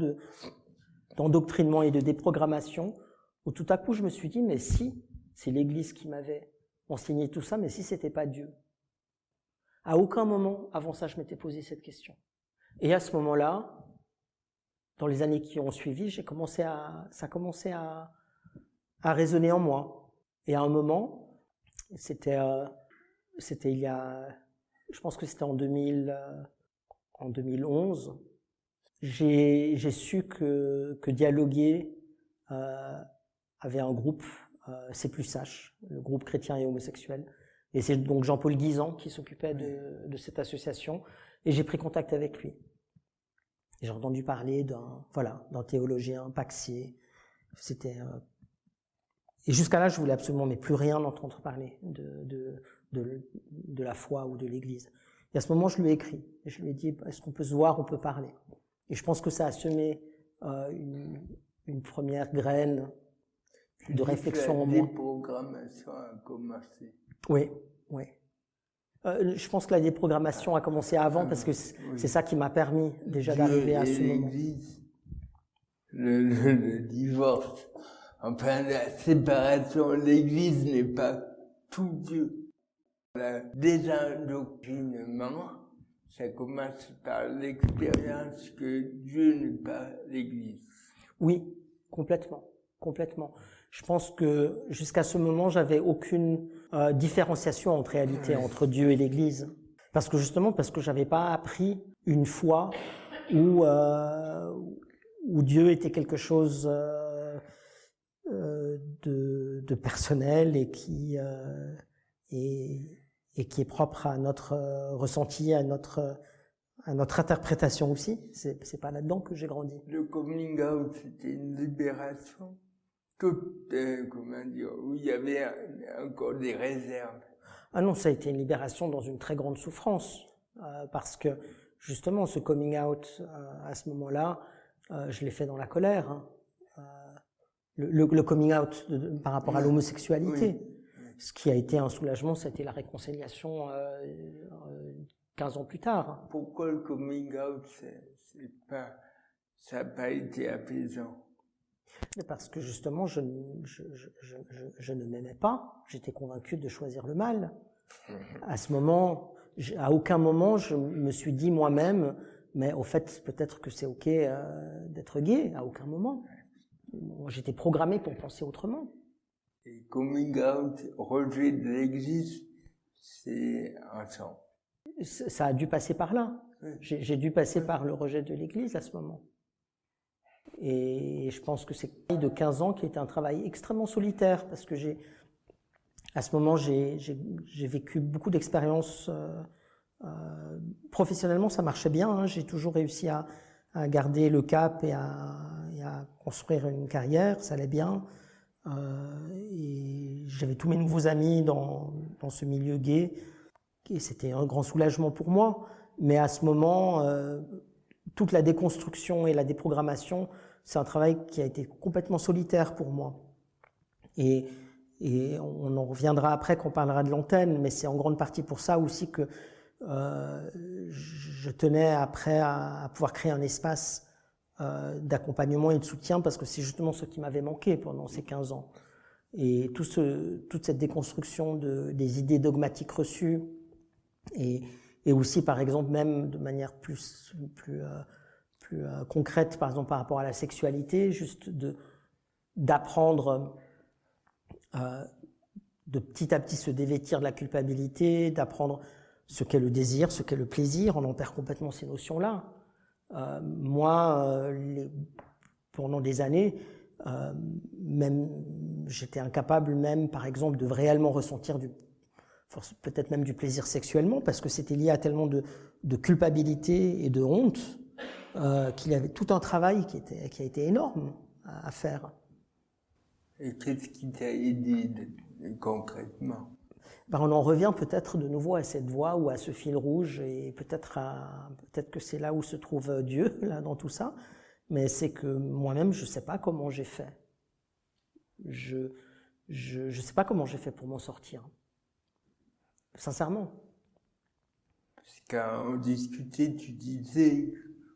d'endoctrinement et de déprogrammation où tout à coup je me suis dit, mais si, c'est l'Église qui m'avait enseigné tout ça, mais si c'était pas Dieu. À aucun moment avant ça je m'étais posé cette question. Et à ce moment-là, dans les années qui ont suivi, ça a commencé à résonner en moi. Et à un moment, c'était il y a, je pense que c'était en 2011, j'ai su que Dialoguer avait un groupe, C+H, le groupe chrétien et homosexuel. Et c'est donc Jean-Paul Guisan qui s'occupait de cette association. Et j'ai pris contact avec lui. Et j'ai entendu parler d'un théologien, Paxier. Et jusqu'à là, je voulais absolument mais plus rien entendre parler de la foi ou de l'Église. Et à ce moment, je lui ai écrit. Et je lui ai dit, est-ce qu'on peut se voir, on peut parler. Et je pense que ça a semé une première graine de réflexion en moi. La déprogrammation a commencé. Oui. Je pense que la déprogrammation a commencé avant parce que c'est ça qui m'a permis déjà d'arriver à ce moment. L'Église, le divorce, enfin la séparation, l'Église n'est pas tout Dieu. Le désendoctrinement, ça commence par l'expérience que Dieu n'est pas l'Église. Oui, complètement. Je pense que jusqu'à ce moment, j'avais aucune différenciation en réalité entre Dieu et l'Église. Parce que j'avais pas appris une foi où Dieu était quelque chose de personnel et qui est propre à notre ressenti, à notre interprétation aussi. C'est pas là-dedans que j'ai grandi. Le coming out, c'était une libération. Où il y avait encore des réserves. Ah non, ça a été une libération dans une très grande souffrance, parce que justement ce coming out à ce moment-là, je l'ai fait dans la colère. Hein. Le coming out par rapport à l'homosexualité. Oui. Ce qui a été un soulagement, c'était la réconciliation 15 ans plus tard. Pourquoi le coming out, ça n'a pas été apaisant? Parce que justement, je ne m'aimais pas. J'étais convaincu de choisir le mal. À ce moment, à aucun moment, je me suis dit moi-même, mais au fait, peut-être que c'est OK d'être gay. À aucun moment. J'étais programmé pour penser autrement. Et coming out, rejet de l'Église, c'est ensemble. Ça a dû passer par là. Oui. J'ai dû passer par le rejet de l'Église à ce moment. Et je pense que c'est de 15 ans qui était un travail extrêmement solitaire, parce que à ce moment, j'ai vécu beaucoup d'expériences. Professionnellement, ça marchait bien. Hein. J'ai toujours réussi à garder le cap et à construire une carrière, ça allait bien. Et j'avais tous mes nouveaux amis dans ce milieu gay, et c'était un grand soulagement pour moi. Mais à ce moment, toute la déconstruction et la déprogrammation, c'est un travail qui a été complètement solitaire pour moi. Et on en reviendra après quand on parlera de l'antenne, mais c'est en grande partie pour ça aussi que je tenais après à pouvoir créer un espace d'accompagnement et de soutien, parce que c'est justement ce qui m'avait manqué pendant ces 15 ans. Et toute cette déconstruction des idées dogmatiques reçues, et aussi par exemple même de manière plus concrète, par exemple par rapport à la sexualité, juste d'apprendre de petit à petit se dévêtir de la culpabilité, d'apprendre ce qu'est le désir, ce qu'est le plaisir. On en perd complètement ces notions-là. Moi, pendant des années, même j'étais incapable même, par exemple, de réellement ressentir peut-être même du plaisir sexuellement, parce que c'était lié à tellement de culpabilité et de honte qu'il y avait tout un travail qui a été énorme à faire. Et qu'est-ce qui t'a aidé concrètement? On en revient peut-être de nouveau à cette voie ou à ce fil rouge, et peut-être que c'est là où se trouve Dieu, là, dans tout ça, mais c'est que moi-même, je ne sais pas comment j'ai fait. Je sais pas comment j'ai fait pour m'en sortir. Sincèrement. Parce quand on discutait, tu disais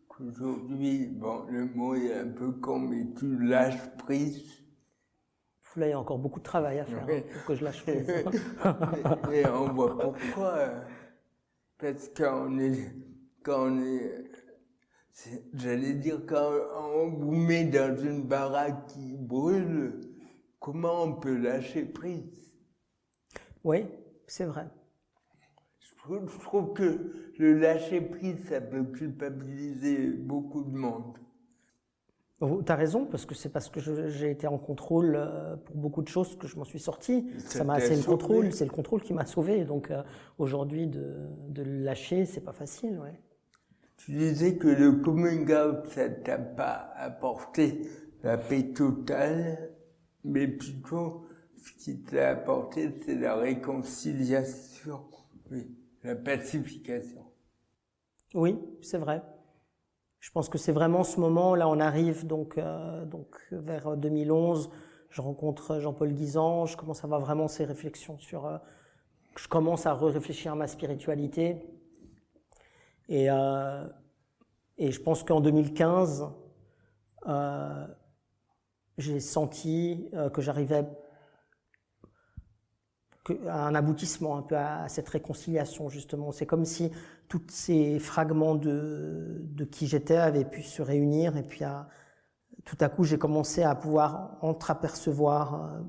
qu'aujourd'hui, bon, le mot est un peu con, mais tu lâches prise. Là, il y a encore beaucoup de travail à faire pour que je lâche prise. Et on voit pourquoi. Parce quand on est, j'allais dire, quand on vous met dans une baraque qui brûle, comment on peut lâcher prise? Oui, c'est vrai. Je trouve que le lâcher prise, ça peut culpabiliser beaucoup de monde. Tu as raison, parce que c'est parce que j'ai été en contrôle pour beaucoup de choses que je m'en suis sorti. C'est le contrôle qui m'a sauvé. Donc aujourd'hui, de le lâcher, c'est pas facile. Ouais. Tu disais que le coming out, ça t'a pas apporté la paix totale, mais plutôt ce qui t'a apporté, c'est la réconciliation, oui, la pacification. Oui, c'est vrai. Je pense que c'est vraiment ce moment, là on arrive donc vers 2011, je rencontre Jean-Paul Guisan, je commence à avoir vraiment ces réflexions je commence à réfléchir à ma spiritualité, et je pense qu'en 2015, j'ai senti que j'arrivais à un aboutissement un peu à cette réconciliation, justement. C'est comme si tous ces fragments de qui j'étais avaient pu se réunir, et puis tout à coup j'ai commencé à pouvoir entreapercevoir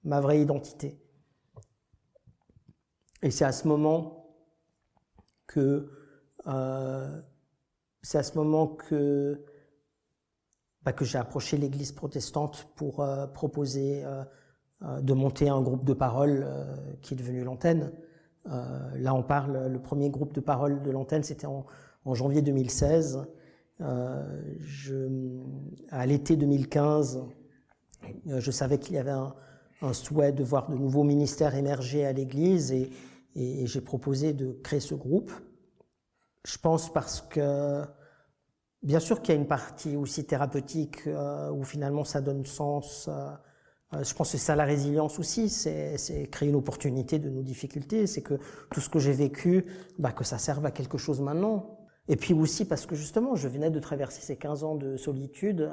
ma vraie identité. Et c'est à ce moment que j'ai approché l'Église protestante pour proposer de monter un groupe de parole qui est devenu l'Antenne. Là, on parle, le premier groupe de parole de l'Antenne, c'était en janvier 2016. À l'été 2015, je savais qu'il y avait un souhait de voir de nouveaux ministères émerger à l'Église et j'ai proposé de créer ce groupe. Je pense parce que, bien sûr qu'il y a une partie aussi thérapeutique où finalement ça donne sens. Je pense que c'est ça la résilience aussi, c'est créer une opportunité de nos difficultés, c'est que tout ce que j'ai vécu, que ça serve à quelque chose maintenant. Et puis aussi parce que justement, je venais de traverser ces 15 ans de solitude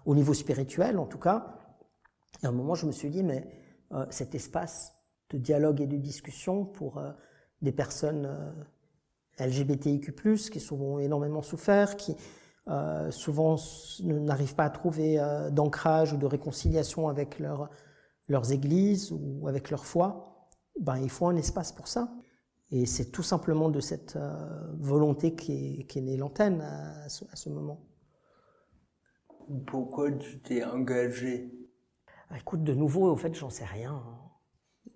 au niveau spirituel en tout cas. Et à un moment, je me suis dit, mais cet espace de dialogue et de discussion pour des personnes LGBTIQ+, qui souvent ont énormément souffert, qui souvent n'arrivent pas à trouver d'ancrage ou de réconciliation avec leurs églises ou avec leur foi, il faut un espace pour ça. Et c'est tout simplement de cette volonté qu'est née l'antenne à ce moment. Pourquoi tu t'es engagé? Écoute, de nouveau, au fait, j'en sais rien.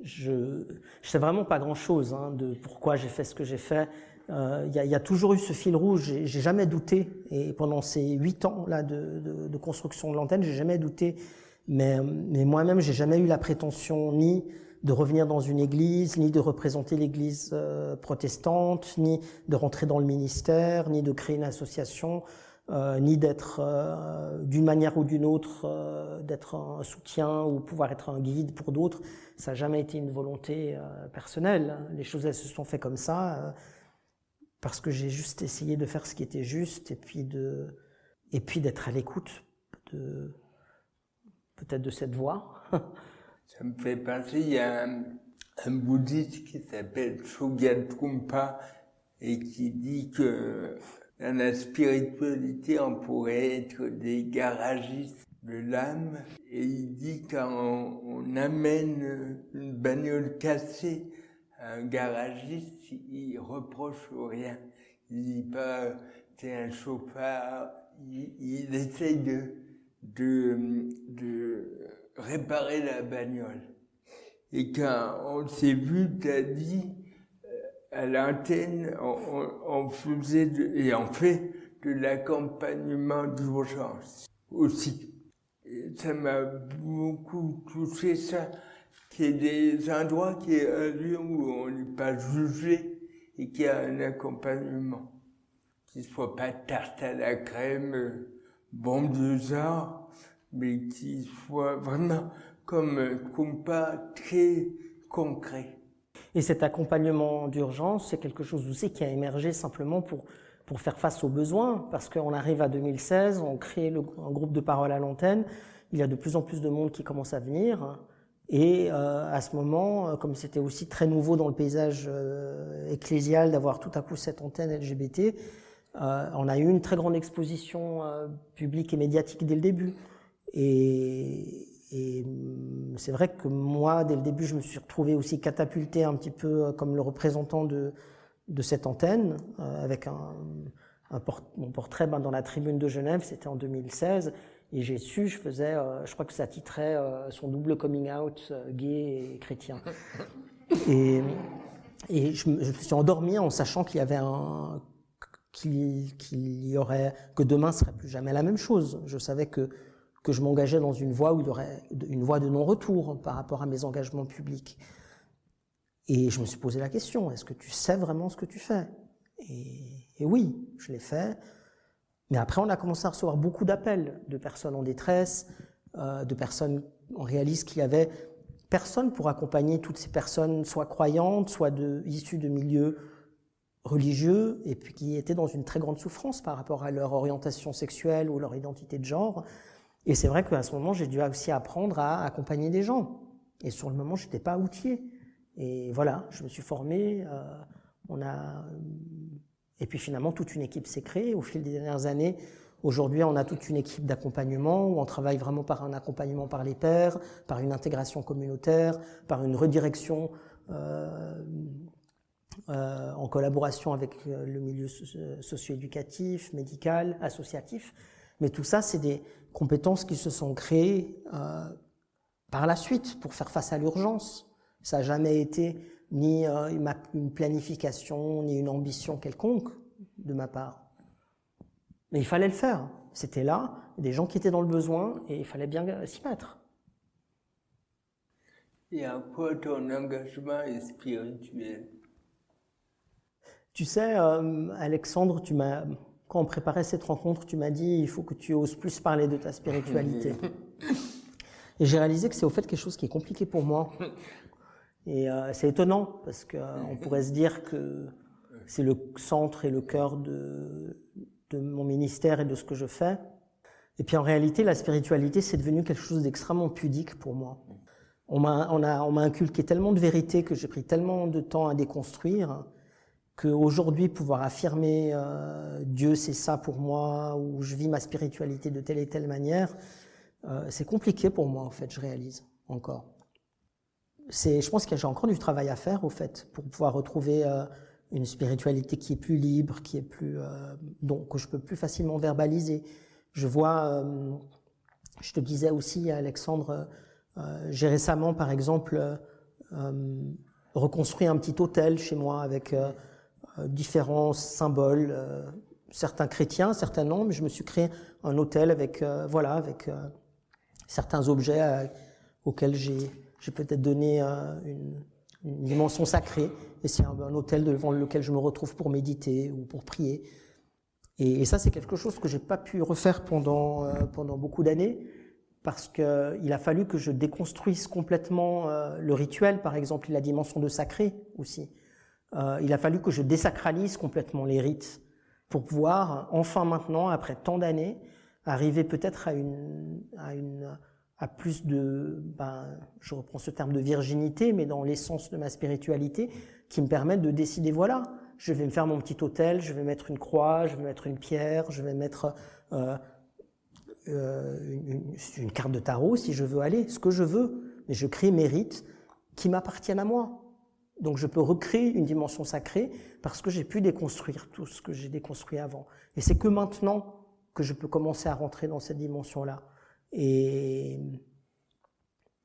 Je sais vraiment pas grand-chose de pourquoi j'ai fait ce que j'ai fait. Il y a toujours eu ce fil rouge, j'ai jamais douté. Et pendant ces 8 ans là de construction de l'antenne, j'ai jamais douté. Mais moi-même, j'ai jamais eu la prétention ni de revenir dans une église, ni de représenter l'église protestante, ni de rentrer dans le ministère, ni de créer une association, ni d'être d'une manière ou d'une autre, d'être un soutien ou pouvoir être un guide pour d'autres. Ça n'a jamais été une volonté personnelle. Les choses, elles se sont faites comme ça, parce que j'ai juste essayé de faire ce qui était juste et puis d'être à l'écoute peut-être de cette voix. Ça me fait penser, il y a un bouddhiste qui s'appelle Chogyam Trungpa et qui dit que dans la spiritualité, on pourrait être des garagistes de l'âme. Et il dit quand on amène une bagnole cassée à un garagiste, il reproche rien. Il dit pas t'es un chauffard. Il essaye de réparer la bagnole. Et quand on s'est vu, t'as dit, à l'antenne, on faisait et on fait de l'accompagnement d'urgence aussi. Et ça m'a beaucoup touché ça, qu'il y ait des endroits, qu'il y ait un lieu où on n'est pas jugé et qu'il y a un accompagnement. Qu'il ne soit pas tarte à la crème, bombe de genre, mais qu'il soit vraiment comme un compas très concret. Et cet accompagnement d'urgence, c'est quelque chose aussi qui a émergé simplement pour faire face aux besoins, parce qu'on arrive à 2016, on crée un groupe de parole à l'antenne, il y a de plus en plus de monde qui commence à venir, et à ce moment, comme c'était aussi très nouveau dans le paysage ecclésial d'avoir tout à coup cette antenne LGBT, on a eu une très grande exposition publique et médiatique dès le début. Et c'est vrai que moi, dès le début, je me suis retrouvé aussi catapulté un petit peu comme le représentant de cette antenne, avec mon portrait dans la tribune de Genève, c'était en 2016, et je crois que ça titrait son double coming out gay et chrétien. Et je me suis endormi en sachant qu'il y avait que demain serait plus jamais la même chose. Je savais que je m'engageais dans une voie où il y aurait une voie de non-retour par rapport à mes engagements publics. Et je me suis posé la question, est-ce que tu sais vraiment ce que tu fais ? Et oui, je l'ai fait. Mais après, on a commencé à recevoir beaucoup d'appels de personnes en détresse, de personnes, on réalise qu'il y avait personne pour accompagner toutes ces personnes, soit croyantes, soit issues de milieux religieux, et puis qui étaient dans une très grande souffrance par rapport à leur orientation sexuelle ou leur identité de genre. Et c'est vrai qu'à ce moment, j'ai dû aussi apprendre à accompagner des gens. Et sur le moment, je n'étais pas outillé. Et voilà, je me suis formé. Et puis finalement, toute une équipe s'est créée au fil des dernières années. Aujourd'hui, on a toute une équipe d'accompagnement où on travaille vraiment par un accompagnement par les pairs, par une intégration communautaire, par une redirection en collaboration avec le milieu socio-éducatif, médical, associatif. Mais tout ça, c'est des compétences qui se sont créées par la suite pour faire face à l'urgence. Ça n'a jamais été ni une planification, ni une ambition quelconque de ma part. Mais il fallait le faire. C'était là, des gens qui étaient dans le besoin, et il fallait bien s'y mettre. Et à quoi ton engagement est spirituel? Tu sais, Alexandre, quand on préparait cette rencontre, tu m'as dit il faut que tu oses plus parler de ta spiritualité. Et j'ai réalisé que c'est au fait quelque chose qui est compliqué pour moi. Et c'est étonnant parce qu'on pourrait se dire que c'est le centre et le cœur de mon ministère et de ce que je fais. Et puis en réalité, la spiritualité, c'est devenu quelque chose d'extrêmement pudique pour moi. On m'a inculqué tellement de vérités que j'ai pris tellement de temps à déconstruire qu'aujourd'hui, pouvoir affirmer Dieu, c'est ça pour moi, ou je vis ma spiritualité de telle et telle manière, c'est compliqué pour moi, en fait, je réalise encore. Je pense que j'ai encore du travail à faire, au fait, pour pouvoir retrouver une spiritualité qui est plus libre, qui est plus, donc que je peux plus facilement verbaliser. Je vois, je te disais aussi, Alexandre, j'ai récemment, par exemple, reconstruit un petit hôtel chez moi avec différents symboles, certains chrétiens, certains non, mais je me suis créé un hôtel avec, avec certains objets auxquels j'ai peut-être donné une dimension sacrée. Et c'est un hôtel devant lequel je me retrouve pour méditer ou pour prier. Et ça, c'est quelque chose que j'ai pas pu refaire pendant beaucoup d'années, parce qu'il a fallu que je déconstruise complètement le rituel, par exemple, la dimension de sacré aussi. Il a fallu que je désacralise complètement les rites pour pouvoir, enfin maintenant, après tant d'années, arriver peut-être à plus de, je reprends ce terme de virginité, mais dans l'essence de ma spiritualité, qui me permettent de décider, voilà, je vais me faire mon petit hôtel, je vais mettre une croix, je vais mettre une pierre, je vais mettre une carte de tarot si je veux aller, ce que je veux, mais je crée mes rites qui m'appartiennent à moi. Donc je peux recréer une dimension sacrée parce que j'ai pu déconstruire tout ce que j'ai déconstruit avant. Et c'est que maintenant que je peux commencer à rentrer dans cette dimension-là. Et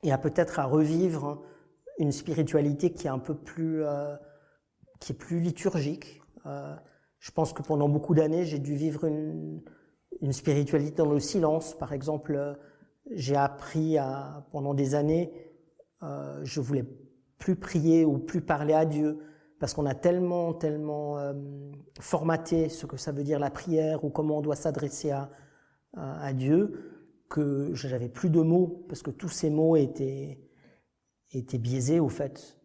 à peut-être à revivre une spiritualité qui est un peu plus, qui est plus liturgique. Je pense que pendant beaucoup d'années, j'ai dû vivre une spiritualité dans le silence. Par exemple, j'ai appris pendant des années, je voulais plus prier ou plus parler à Dieu, parce qu'on a tellement formaté ce que ça veut dire la prière ou comment on doit s'adresser à Dieu, que j'avais plus de mots, parce que tous ces mots étaient biaisés au fait,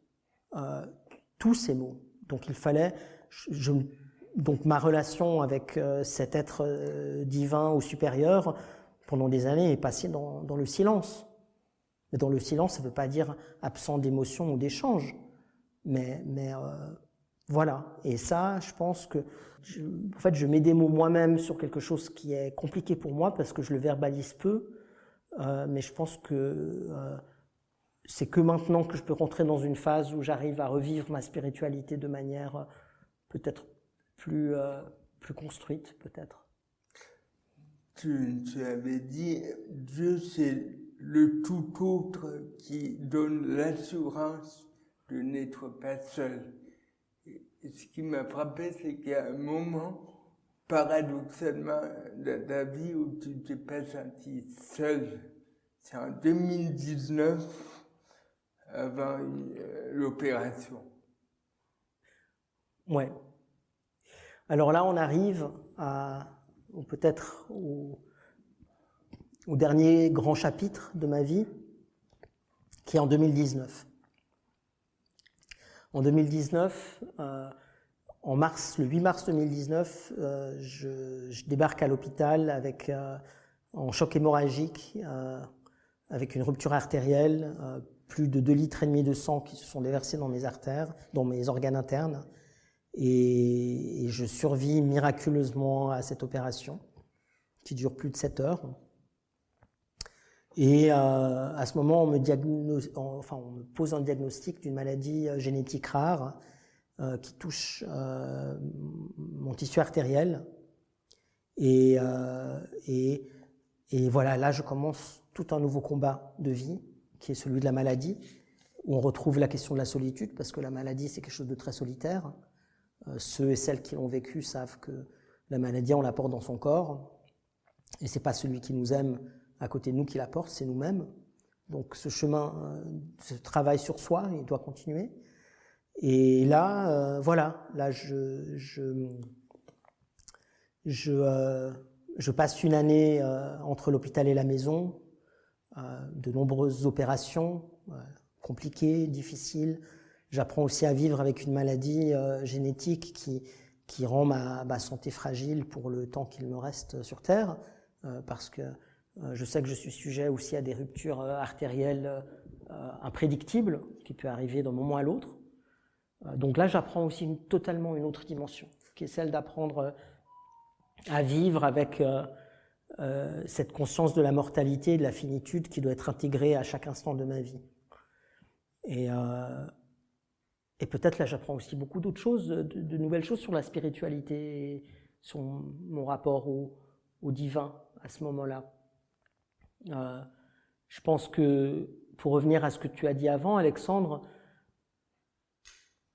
tous ces mots. Donc il fallait, donc ma relation avec cet être divin ou supérieur pendant des années est passée dans le silence. Mais dans le silence, ça ne veut pas dire absent d'émotion ou d'échange. Mais voilà. Et ça, je pense que en fait, je mets des mots moi-même sur quelque chose qui est compliqué pour moi parce que je le verbalise peu. Mais je pense que c'est que maintenant que je peux rentrer dans une phase où j'arrive à revivre ma spiritualité de manière peut-être plus construite, peut-être. Tu avais dit, Dieu c'est le tout autre qui donne l'assurance de n'être pas seul. Et ce qui m'a frappé, c'est qu'il y a un moment, paradoxalement, dans ta vie où tu ne t'es pas senti seul. C'est en 2019, avant l'opération. Ouais. Alors là, on arrive peut-être au dernier grand chapitre de ma vie, qui est en 2019. En 2019, le 8 mars 2019, je débarque à l'hôpital en choc hémorragique, avec une rupture artérielle, plus de 2,5 litres de sang qui se sont déversés dans mes artères, dans mes organes internes, et je survis miraculeusement à cette opération, qui dure plus de 7 heures. Et à ce moment, on me pose un diagnostic d'une maladie génétique rare qui touche mon tissu artériel. Et voilà, là, je commence tout un nouveau combat de vie, qui est celui de la maladie, où on retrouve la question de la solitude, parce que la maladie, c'est quelque chose de très solitaire. Ceux et celles qui l'ont vécu savent que la maladie, on la porte dans son corps, et c'est pas celui qui nous aime à côté de nous qui la porte, c'est nous-mêmes. Donc ce chemin, ce travail sur soi, il doit continuer. Et là, voilà, là je passe une année entre l'hôpital et la maison, de nombreuses opérations compliquées, difficiles. J'apprends aussi à vivre avec une maladie génétique qui rend ma santé fragile pour le temps qu'il me reste sur Terre, parce que je sais que je suis sujet aussi à des ruptures artérielles imprédictibles, qui peut arriver d'un moment à l'autre. Donc là, j'apprends aussi totalement une autre dimension, qui est celle d'apprendre à vivre avec cette conscience de la mortalité, de la finitude qui doit être intégrée à chaque instant de ma vie. Et peut-être là, j'apprends aussi beaucoup d'autres choses, de nouvelles choses sur la spiritualité, sur mon rapport au divin à ce moment-là. Je pense que, pour revenir à ce que tu as dit avant, Alexandre,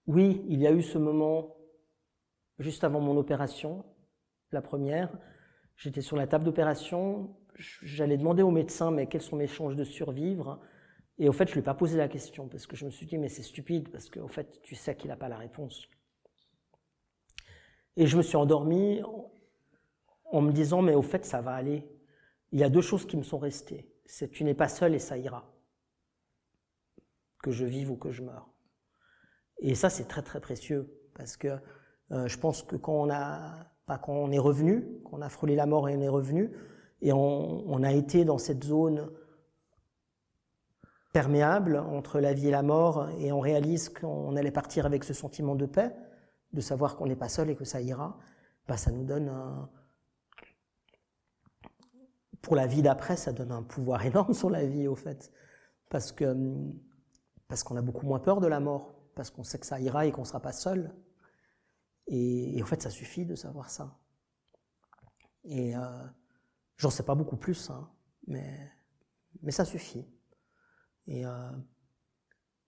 oui, il y a eu ce moment juste avant mon opération, la première. J'étais sur la table d'opération, j'allais demander au médecin mais quelles sont mes chances de survivre, et au fait je ne lui ai pas posé la question parce que je me suis dit mais c'est stupide parce qu'au fait tu sais qu'il n'a pas la réponse. Et je me suis endormi en me disant mais au fait ça va aller. Il y a deux choses qui me sont restées, c'est tu n'es pas seul et ça ira, que je vive ou que je meure. Et ça c'est très très précieux parce que je pense que quand on est revenu, qu'on a frôlé la mort et on est revenu, et on a été dans cette zone perméable entre la vie et la mort, et on réalise qu'on allait partir avec ce sentiment de paix, de savoir qu'on n'est pas seul et que ça ira, ça nous donne pour la vie d'après, ça donne un pouvoir énorme sur la vie, au fait, parce qu'on a beaucoup moins peur de la mort, parce qu'on sait que ça ira et qu'on ne sera pas seul. Et en fait, ça suffit de savoir ça. Et j'en sais pas beaucoup plus, hein, mais ça suffit. Et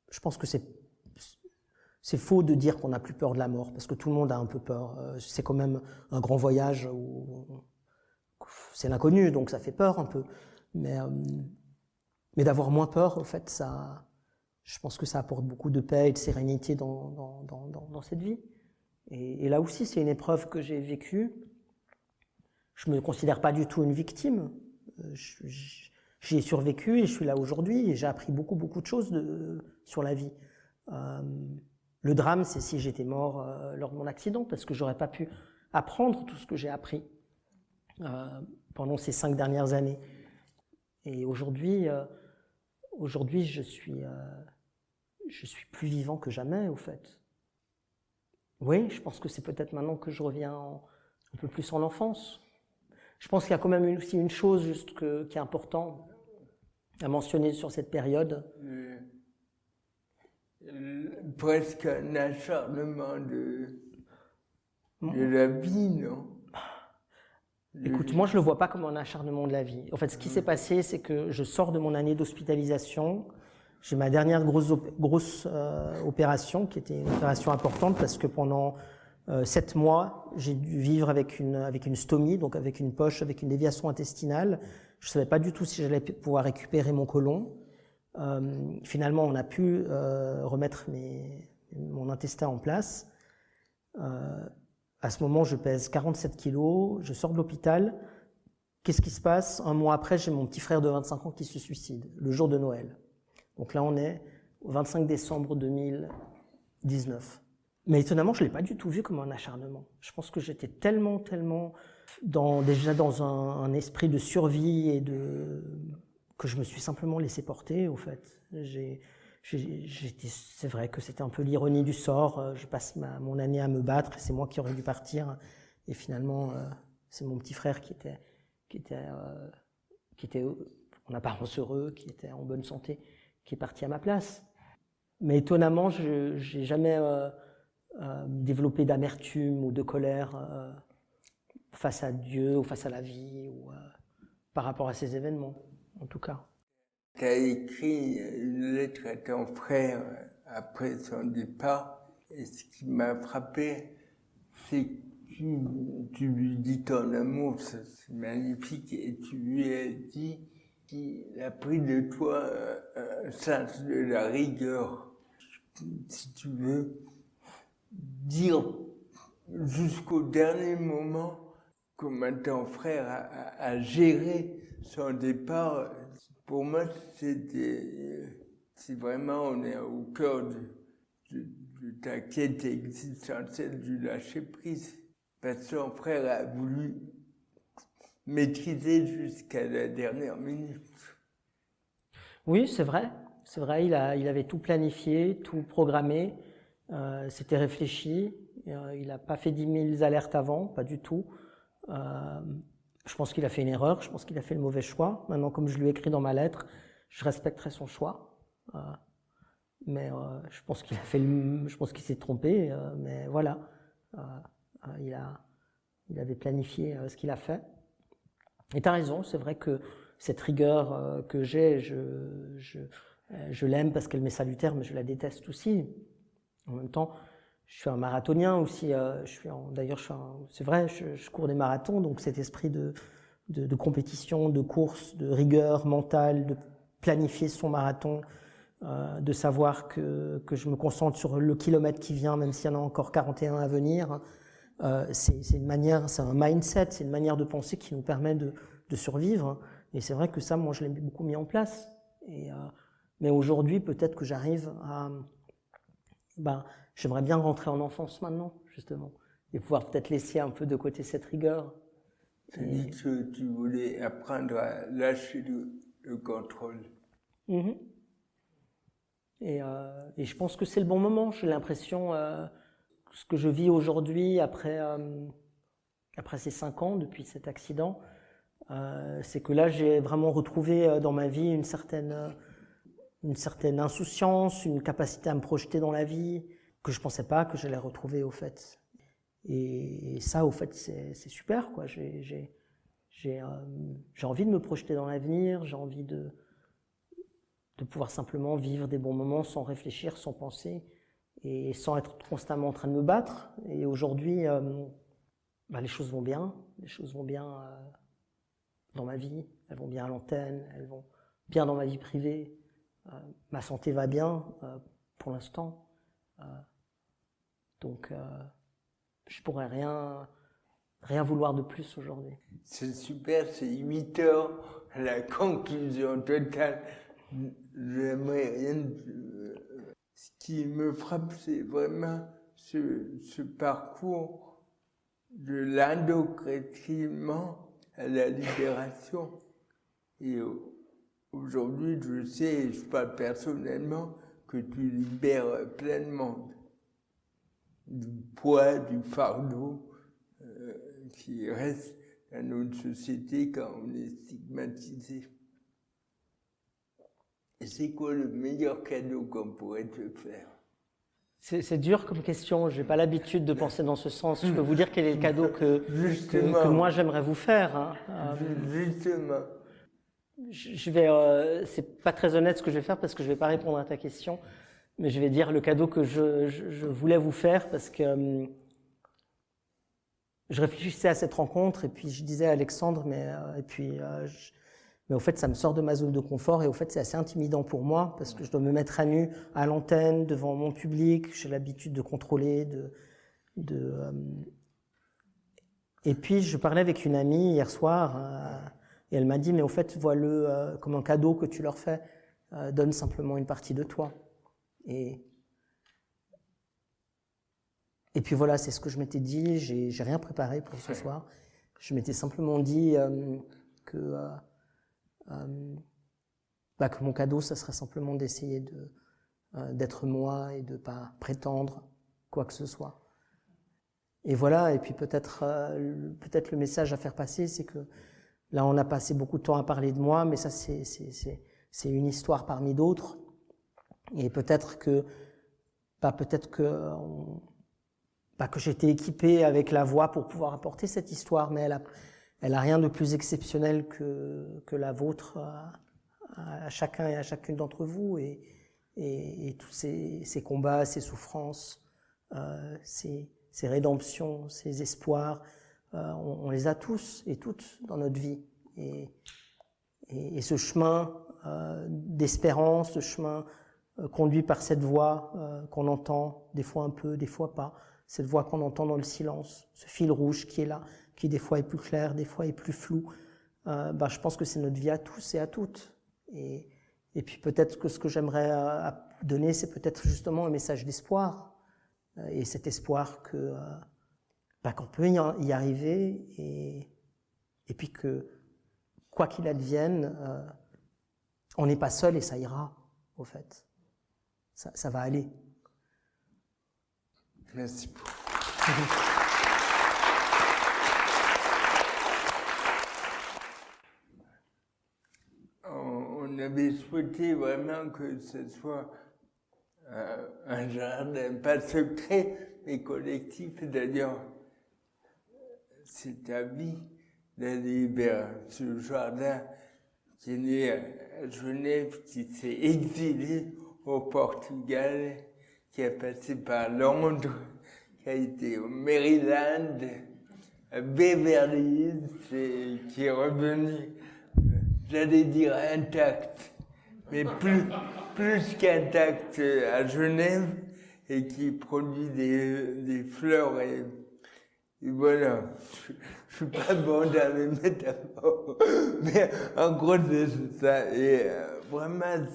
je pense que c'est faux de dire qu'on n'a plus peur de la mort, parce que tout le monde a un peu peur. C'est quand même un grand voyage où c'est l'inconnu, donc ça fait peur un peu. Mais d'avoir moins peur, en fait, je pense que ça apporte beaucoup de paix et de sérénité dans cette vie. Et là aussi, c'est une épreuve que j'ai vécue. Je ne me considère pas du tout une victime. J'y ai survécu et je suis là aujourd'hui et j'ai appris beaucoup de choses sur la vie. Le drame, c'est si j'étais mort lors de mon accident, parce que je n'aurais pas pu apprendre tout ce que j'ai appris pendant ces 5 dernières années. Et aujourd'hui, je suis plus vivant que jamais, au fait. Oui, je pense que c'est peut-être maintenant que je reviens un peu plus en enfance. Je pense qu'il y a quand même aussi une chose juste qui est importante à mentionner sur cette période. Presque un acharnement de la vie, non? Écoute, moi je ne le vois pas comme un acharnement de la vie. En fait, ce qui s'est passé, c'est que je sors de mon année d'hospitalisation. J'ai ma dernière grosse opération, qui était une opération importante parce que pendant 7 mois, j'ai dû vivre avec une stomie, donc avec une poche, avec une déviation intestinale. Je ne savais pas du tout si j'allais pouvoir récupérer mon côlon. Finalement, on a pu remettre mon intestin en place. À ce moment, je pèse 47 kilos, je sors de l'hôpital. Qu'est-ce qui se passe? 1 mois après, j'ai mon petit frère de 25 ans qui se suicide, le jour de Noël. Donc là, on est au 25 décembre 2019. Mais étonnamment, je ne l'ai pas du tout vu comme un acharnement. Je pense que j'étais tellement déjà dans un esprit de survie et que je me suis simplement laissé porter, au fait. C'est vrai que c'était un peu l'ironie du sort. Je passe mon année à me battre et c'est moi qui aurais dû partir. Et finalement, c'est mon petit frère qui était en apparence heureux, qui était en bonne santé, qui est parti à ma place. Mais étonnamment, je n'ai jamais développé d'amertume ou de colère face à Dieu ou face à la vie ou par rapport à ces événements, en tout cas. Tu as écrit une lettre à ton frère après son départ, et ce qui m'a frappé, c'est que tu lui dis ton amour, c'est magnifique, et tu lui as dit Il a pris de toi un sens de la rigueur, si tu veux, dire jusqu'au dernier moment comment ton frère a géré son départ. Pour moi, c'est vraiment, on est au cœur de ta quête existentielle du lâcher prise. Parce que son frère a voulu maîtriser jusqu'à la dernière minute. Oui, c'est vrai. C'est vrai, il avait tout planifié, tout programmé. C'était réfléchi. Il n'a pas fait 10 000 alertes avant, pas du tout. Je pense qu'il a fait une erreur, je pense qu'il a fait le mauvais choix. Maintenant, comme je lui ai écrit dans ma lettre, je respecterai son choix. Mais je pense qu'il s'est trompé. Mais voilà, il avait planifié ce qu'il a fait. Et tu as raison, c'est vrai que cette rigueur que j'ai, je l'aime parce qu'elle m'est salutaire, mais je la déteste aussi. En même temps, je suis un marathonien aussi. C'est vrai, je cours des marathons, donc cet esprit de compétition, de course, de rigueur mentale, de planifier son marathon, de savoir que je me concentre sur le kilomètre qui vient, même s'il y en a encore 41 à venir. C'est une manière, c'est un mindset, c'est une manière de penser qui nous permet de survivre. Et c'est vrai que ça, moi, je l'ai beaucoup mis en place. Mais aujourd'hui, peut-être que j'arrive à... j'aimerais bien rentrer en enfance maintenant, justement, et pouvoir peut-être laisser un peu de côté cette rigueur. Tu as dit que tu voulais apprendre à lâcher le contrôle. Mm-hmm. Et je pense que c'est le bon moment. J'ai l'impression ce que je vis aujourd'hui après ces 5 ans depuis cet accident, c'est que là j'ai vraiment retrouvé dans ma vie une certaine insouciance, une capacité à me projeter dans la vie que je pensais pas que j'allais retrouver au fait. Et ça au fait c'est super quoi. J'ai envie de me projeter dans l'avenir, j'ai envie de pouvoir simplement vivre des bons moments sans réfléchir, sans penser et sans être constamment en train de me battre. Et aujourd'hui, les choses vont bien. Les choses vont bien dans ma vie. Elles vont bien à l'antenne. Elles vont bien dans ma vie privée. Ma santé va bien pour l'instant. Donc, je pourrais rien vouloir de plus aujourd'hui. C'est super, c'est 8 heures à la conclusion totale. J'aimerais rien. Ce qui me frappe, c'est vraiment ce parcours de l'endoctrinement à la libération. Et aujourd'hui, je sais, je parle personnellement, que tu libères pleinement du poids, du fardeau qui reste dans notre société quand on est stigmatisé. Et c'est quoi le meilleur cadeau qu'on pourrait te faire? C'est dur comme question, je n'ai pas l'habitude de penser dans ce sens. Je peux vous dire quel est le cadeau que moi j'aimerais vous faire. Hein. Justement. C'est pas très honnête ce que je vais faire parce que je vais pas répondre à ta question, mais je vais dire le cadeau que je voulais vous faire parce que je réfléchissais à cette rencontre et puis je disais à Alexandre, mais au fait ça me sort de ma zone de confort et au fait c'est assez intimidant pour moi parce que je dois me mettre à nu à l'antenne devant mon public, j'ai l'habitude de contrôler, et puis je parlais avec une amie hier soir et elle m'a dit mais au fait vois-le comme un cadeau que tu leur fais, donne simplement une partie de toi. Et puis voilà, c'est ce que je m'étais dit, j'ai rien préparé pour ce soir. Je m'étais simplement dit que mon cadeau, ça serait simplement d'essayer d'être moi et de pas prétendre quoi que ce soit. Et voilà, et puis peut-être le message à faire passer, c'est que là on a passé beaucoup de temps à parler de moi, mais ça c'est une histoire parmi d'autres. Et peut-être que j'étais équipé avec la voix pour pouvoir apporter cette histoire, mais elle a rien de plus exceptionnel que la vôtre à chacun et à chacune d'entre vous, et tous ces combats, ces souffrances, ces rédemptions, ces espoirs, on les a tous et toutes dans notre vie, et Et ce chemin d'espérance, ce chemin conduit par cette voix qu'on entend, des fois un peu, des fois pas, cette voix qu'on entend dans le silence, ce fil rouge qui est là, qui des fois est plus clair, des fois est plus flou, je pense que c'est notre vie à tous et à toutes. Et puis peut-être que ce que j'aimerais donner, c'est peut-être justement un message d'espoir, et cet espoir qu'on peut y arriver, et puis que quoi qu'il advienne, on n'est pas seul et ça ira, au fait. Ça va aller. Merci beaucoup. On avait souhaité vraiment que ce soit un jardin, pas secret, mais collectif. D'ailleurs, c'est ta vie d'aller vers ce jardin qui est né à Genève, qui s'est exilé au Portugal, qui est passé par Londres, qui a été au Maryland, à Beverly Hills, et qui est revenu, j'allais dire intact, mais plus qu'intact à Genève, et qui produit des fleurs et voilà. Je suis pas bon dans les métaphores, mais en gros c'est ça. Et vraiment,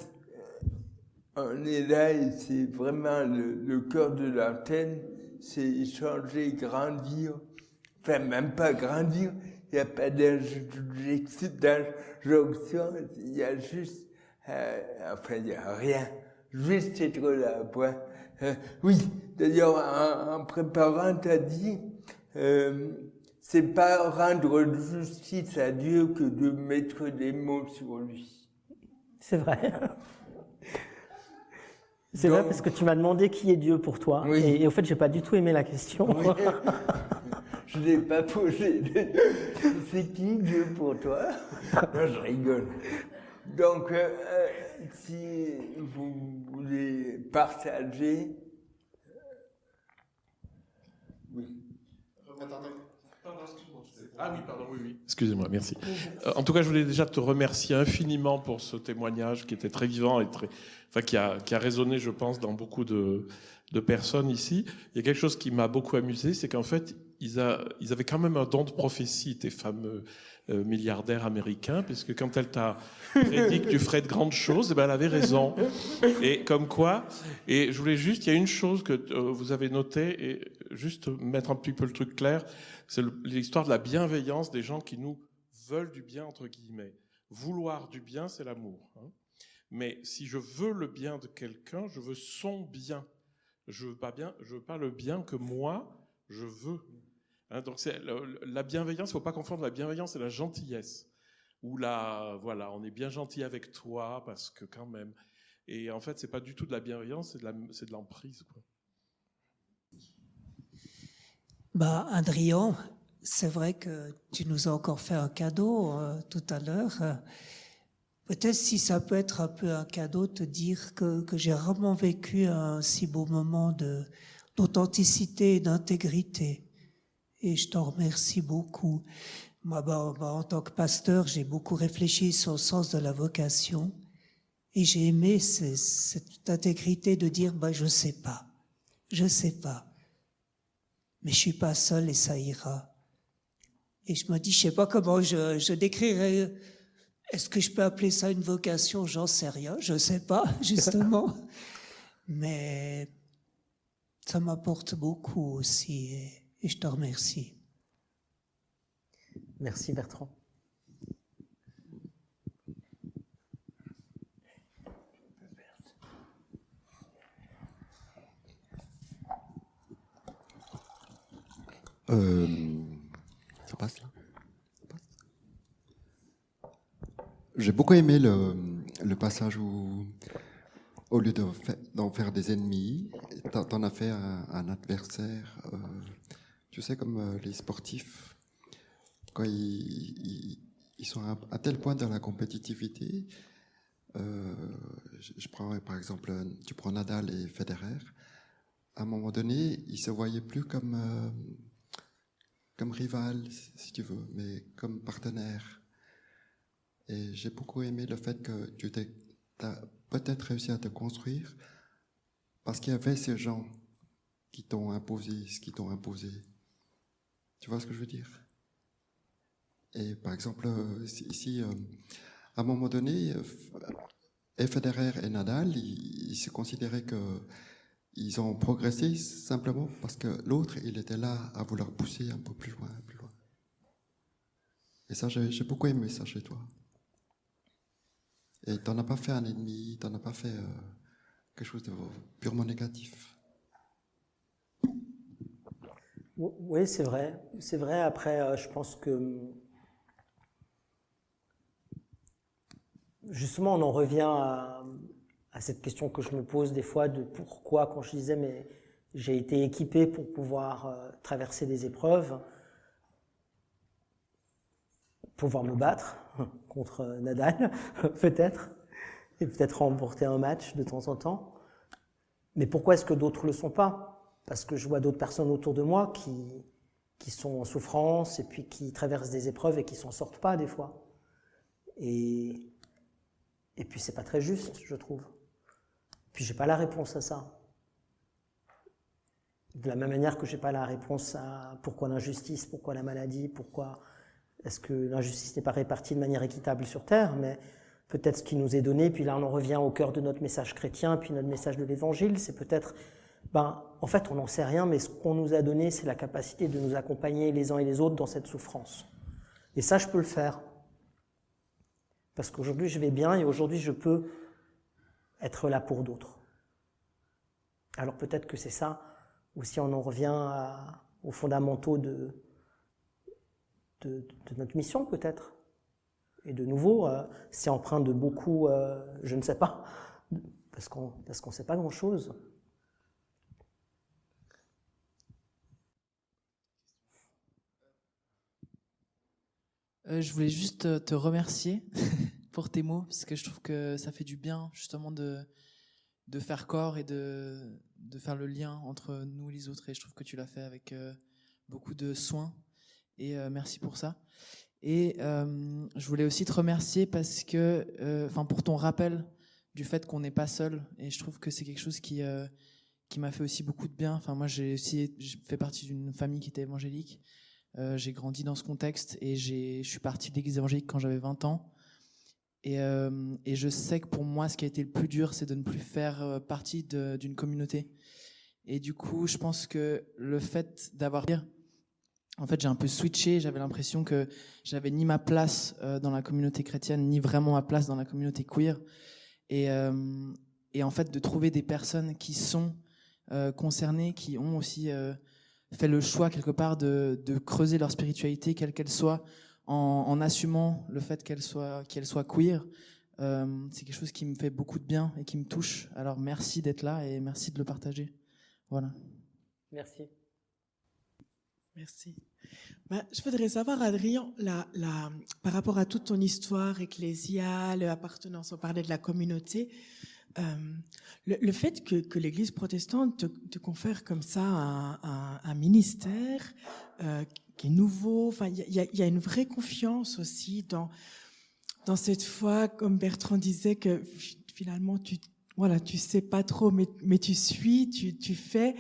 on est là et c'est vraiment le cœur de l'antenne, c'est échanger, grandir, enfin même pas grandir, il n'y a pas d'injonction, il y a juste, enfin il n'y a rien, juste être là, point. Oui, d'ailleurs en préparant, t'as dit, c'est pas rendre justice à Dieu que de mettre des mots sur lui. C'est vrai. C'est vrai parce que tu m'as demandé qui est Dieu pour toi. Oui. Et au fait, j'ai pas du tout aimé la question. Oui. Je ne l'ai pas posé. C'est qui Dieu pour toi? Non, je rigole. Donc, si vous voulez partager... Oui. Ah oui, pardon, oui. Excusez-moi, merci. En tout cas, je voulais déjà te remercier infiniment pour ce témoignage qui était très vivant et qui a résonné, je pense, dans beaucoup de personnes ici. Il y a quelque chose qui m'a beaucoup amusé, c'est qu'en fait, ils avaient quand même un don de prophétie, tes fameux milliardaires américains, puisque quand elle t'a prédit que tu ferais de grandes choses, elle avait raison. Et comme quoi, et je voulais juste, il y a une chose que vous avez notée, et juste mettre un petit peu le truc clair, c'est l'histoire de la bienveillance des gens qui nous veulent du bien, entre guillemets. Vouloir du bien, c'est l'amour. Hein. Mais si je veux le bien de quelqu'un, je veux son bien. Je veux pas le bien que moi, je veux. Hein, donc la bienveillance, il ne faut pas confondre la bienveillance et la gentillesse. Ou voilà, on est bien gentil avec toi parce que quand même. Et en fait, c'est pas du tout de la bienveillance, c'est de l'emprise, quoi. Adrien, c'est vrai que tu nous as encore fait un cadeau tout à l'heure. Peut-être si ça peut être un peu un cadeau, te dire que j'ai vraiment vécu un si beau moment d'authenticité et d'intégrité. Et je t'en remercie beaucoup. Moi, en tant que pasteur, j'ai beaucoup réfléchi sur le sens de la vocation. Et j'ai aimé cette intégrité de dire, je sais pas. Mais je suis pas seul et ça ira. Et je me dis, je sais pas comment je décrirais. Est-ce que je peux appeler ça une vocation? J'en sais rien, je sais pas, justement. Mais ça m'apporte beaucoup aussi et je te remercie. Merci Bertrand. Ça passe là? J'ai beaucoup aimé le passage où, au lieu d'en faire des ennemis, t'en as fait un adversaire. Tu sais, comme les sportifs, quand ils sont à tel point dans la compétitivité. Je prends par exemple, tu prends Nadal et Federer. À un moment donné, ils se voyaient plus comme rival, si tu veux, mais comme partenaire. Et j'ai beaucoup aimé le fait que tu as peut-être réussi à te construire parce qu'il y avait ces gens qui t'ont imposé ce qu'ils t'ont imposé. Tu vois ce que je veux dire? Et par exemple, ici, à un moment donné, et Federer et Nadal, ils se considéraient qu'ils ont progressé simplement parce que l'autre, il était là à vouloir pousser un peu plus loin, plus loin. Et ça, j'ai beaucoup aimé ça chez toi. Et tu n'en as pas fait un ennemi, tu n'en as pas fait quelque chose de purement négatif. Oui, c'est vrai. C'est vrai. Après, je pense que justement, on en revient à cette question que je me pose des fois de pourquoi, quand je disais, mais j'ai été équipé pour pouvoir traverser des épreuves, pouvoir me battre contre Nadal, peut-être, et peut-être remporter un match de temps en temps. Mais pourquoi est-ce que d'autres ne le sont pas? Parce que je vois d'autres personnes autour de moi qui sont en souffrance et puis qui traversent des épreuves et qui s'en sortent pas des fois. Et puis c'est pas très juste, je trouve. Puis j'ai pas la réponse à ça. De la même manière que j'ai pas la réponse à pourquoi l'injustice, pourquoi la maladie, pourquoi est-ce que l'injustice n'est pas répartie de manière équitable sur Terre, mais peut-être ce qui nous est donné, puis là on en revient au cœur de notre message chrétien, puis notre message de l'Évangile, c'est peut-être, en fait on n'en sait rien, mais ce qu'on nous a donné, c'est la capacité de nous accompagner les uns et les autres dans cette souffrance. Et ça, je peux le faire. Parce qu'aujourd'hui, je vais bien et aujourd'hui, je peux être là pour d'autres. Alors peut-être que c'est ça, ou si on en revient aux fondamentaux de notre mission, peut-être. Et de nouveau, c'est empreint de beaucoup, je ne sais pas, parce qu'on ne sait pas grand-chose. Je voulais juste te remercier pour tes mots, parce que je trouve que ça fait du bien justement de faire corps et de faire le lien entre nous et les autres. Et je trouve que tu l'as fait avec beaucoup de soin. Et merci pour ça. Et je voulais aussi te remercier parce que, pour ton rappel du fait qu'on n'est pas seul. Et je trouve que c'est quelque chose qui m'a fait aussi beaucoup de bien. Enfin, moi, j'ai fait partie d'une famille qui était évangélique. J'ai grandi dans ce contexte et je suis parti de l'église évangélique quand j'avais 20 ans. Et je sais que pour moi, ce qui a été le plus dur, c'est de ne plus faire partie d'une communauté. Et du coup, je pense que le fait d'avoir... En fait, j'ai un peu switché. J'avais l'impression que j'avais ni ma place dans la communauté chrétienne, ni vraiment ma place dans la communauté queer. Et en fait, de trouver des personnes qui sont concernées, qui ont aussi fait le choix quelque part de creuser leur spiritualité, quelle qu'elle soit, en assumant le fait qu'elle soit queer. C'est quelque chose qui me fait beaucoup de bien et qui me touche. Alors merci d'être là et merci de le partager. Voilà. Merci. Merci. Je voudrais savoir, Adrien, par rapport à toute ton histoire ecclésiale, appartenance, on parlait de la communauté, le fait que l'Église protestante te confère comme ça un ministère qui est nouveau, il y a une vraie confiance aussi dans cette foi, comme Bertrand disait, que finalement tu sais pas trop, mais tu suis, tu fais.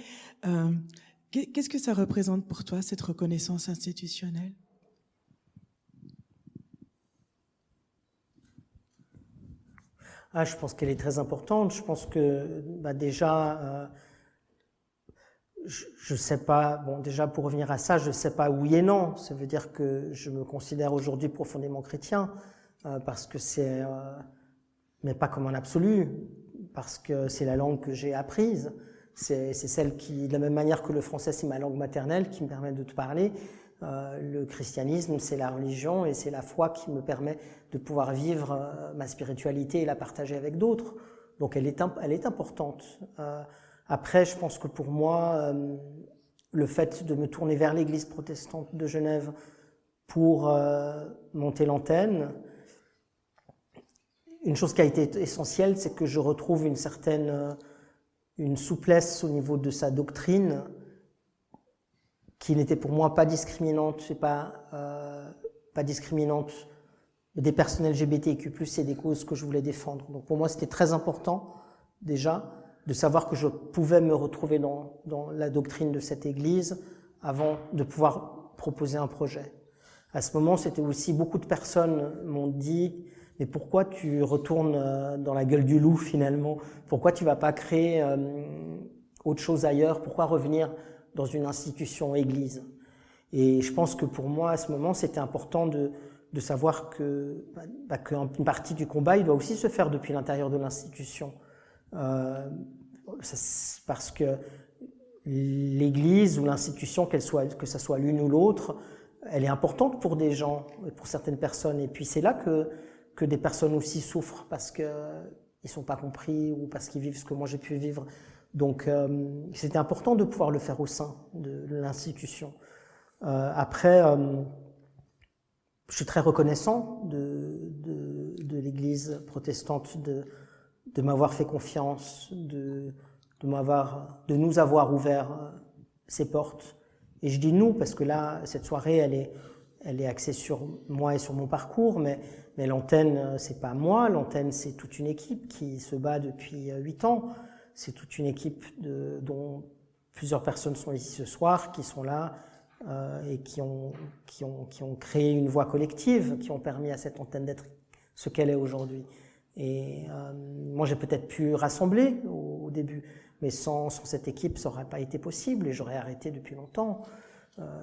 Qu'est-ce que ça représente pour toi, cette reconnaissance institutionnelle? Je pense qu'elle est très importante. Je pense que déjà, je sais pas, déjà pour revenir à ça, je sais pas oui et non. Ça veut dire que je me considère aujourd'hui profondément chrétien, parce que c'est, mais pas comme un absolu, parce que c'est la langue que j'ai apprise. C'est celle qui, de la même manière que le français, c'est ma langue maternelle qui me permet de te parler. Le christianisme, c'est la religion et c'est la foi qui me permet de pouvoir vivre ma spiritualité et la partager avec d'autres. Donc elle est importante. Après, je pense que pour moi, le fait de me tourner vers l'Église protestante de Genève pour monter l'antenne, une chose qui a été essentielle, c'est que je retrouve une souplesse au niveau de sa doctrine qui n'était pour moi pas discriminante, pas discriminante des personnes LGBTQ+, c'est des causes que je voulais défendre. Donc pour moi, c'était très important, déjà, de savoir que je pouvais me retrouver dans la doctrine de cette Église avant de pouvoir proposer un projet. À ce moment, c'était aussi beaucoup de personnes m'ont dit « Mais pourquoi tu retournes dans la gueule du loup finalement? Pourquoi tu vas pas créer autre chose ailleurs? Pourquoi revenir dans une institution Église ?» Et je pense que pour moi, à ce moment, c'était important de savoir qu'une partie du combat, il doit aussi se faire depuis l'intérieur de l'institution. Parce que l'Église ou l'institution, que ça soit l'une ou l'autre, elle est importante pour des gens, pour certaines personnes. Et puis c'est là que des personnes aussi souffrent parce qu'ils ne sont pas compris ou parce qu'ils vivent ce que moi j'ai pu vivre. Donc c'était important de pouvoir le faire au sein de l'institution. Après, je suis très reconnaissant de l'Église protestante de m'avoir fait confiance, de nous avoir ouvert ses portes. Et je dis nous parce que là, cette soirée, elle est axée sur moi et sur mon parcours, mais l'antenne, c'est pas moi, l'antenne, c'est toute une équipe qui se bat depuis 8 ans. C'est toute une équipe dont plusieurs personnes sont ici ce soir, qui sont là et qui ont créé une voix collective, qui ont permis à cette antenne d'être ce qu'elle est aujourd'hui. Et moi, j'ai peut-être pu rassembler au début, mais sans cette équipe, ça n'aurait pas été possible et j'aurais arrêté depuis longtemps.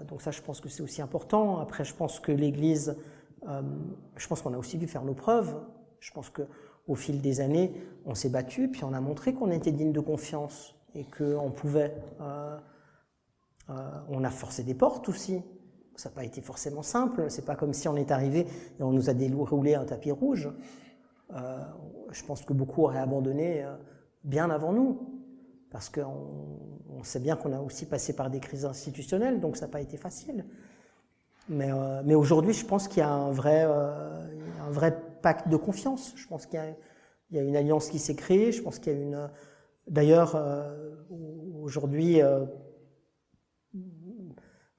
Donc ça, je pense que c'est aussi important. Après, je pense que l'Église, je pense qu'on a aussi dû faire nos preuves. Je pense qu'au fil des années, on s'est battu, puis on a montré qu'on était digne de confiance et qu'on pouvait... on a forcé des portes aussi. Ça n'a pas été forcément simple. C'est pas comme si on est arrivé et on nous a déroulé un tapis rouge. Je pense que beaucoup auraient abandonné bien avant nous. Parce qu'on sait bien qu'on a aussi passé par des crises institutionnelles, donc ça n'a pas été facile. Mais aujourd'hui, je pense qu'il y a un vrai pacte de confiance. Je pense qu'il y a une alliance qui s'est créée. Je pense qu'il y a une... D'ailleurs, aujourd'hui,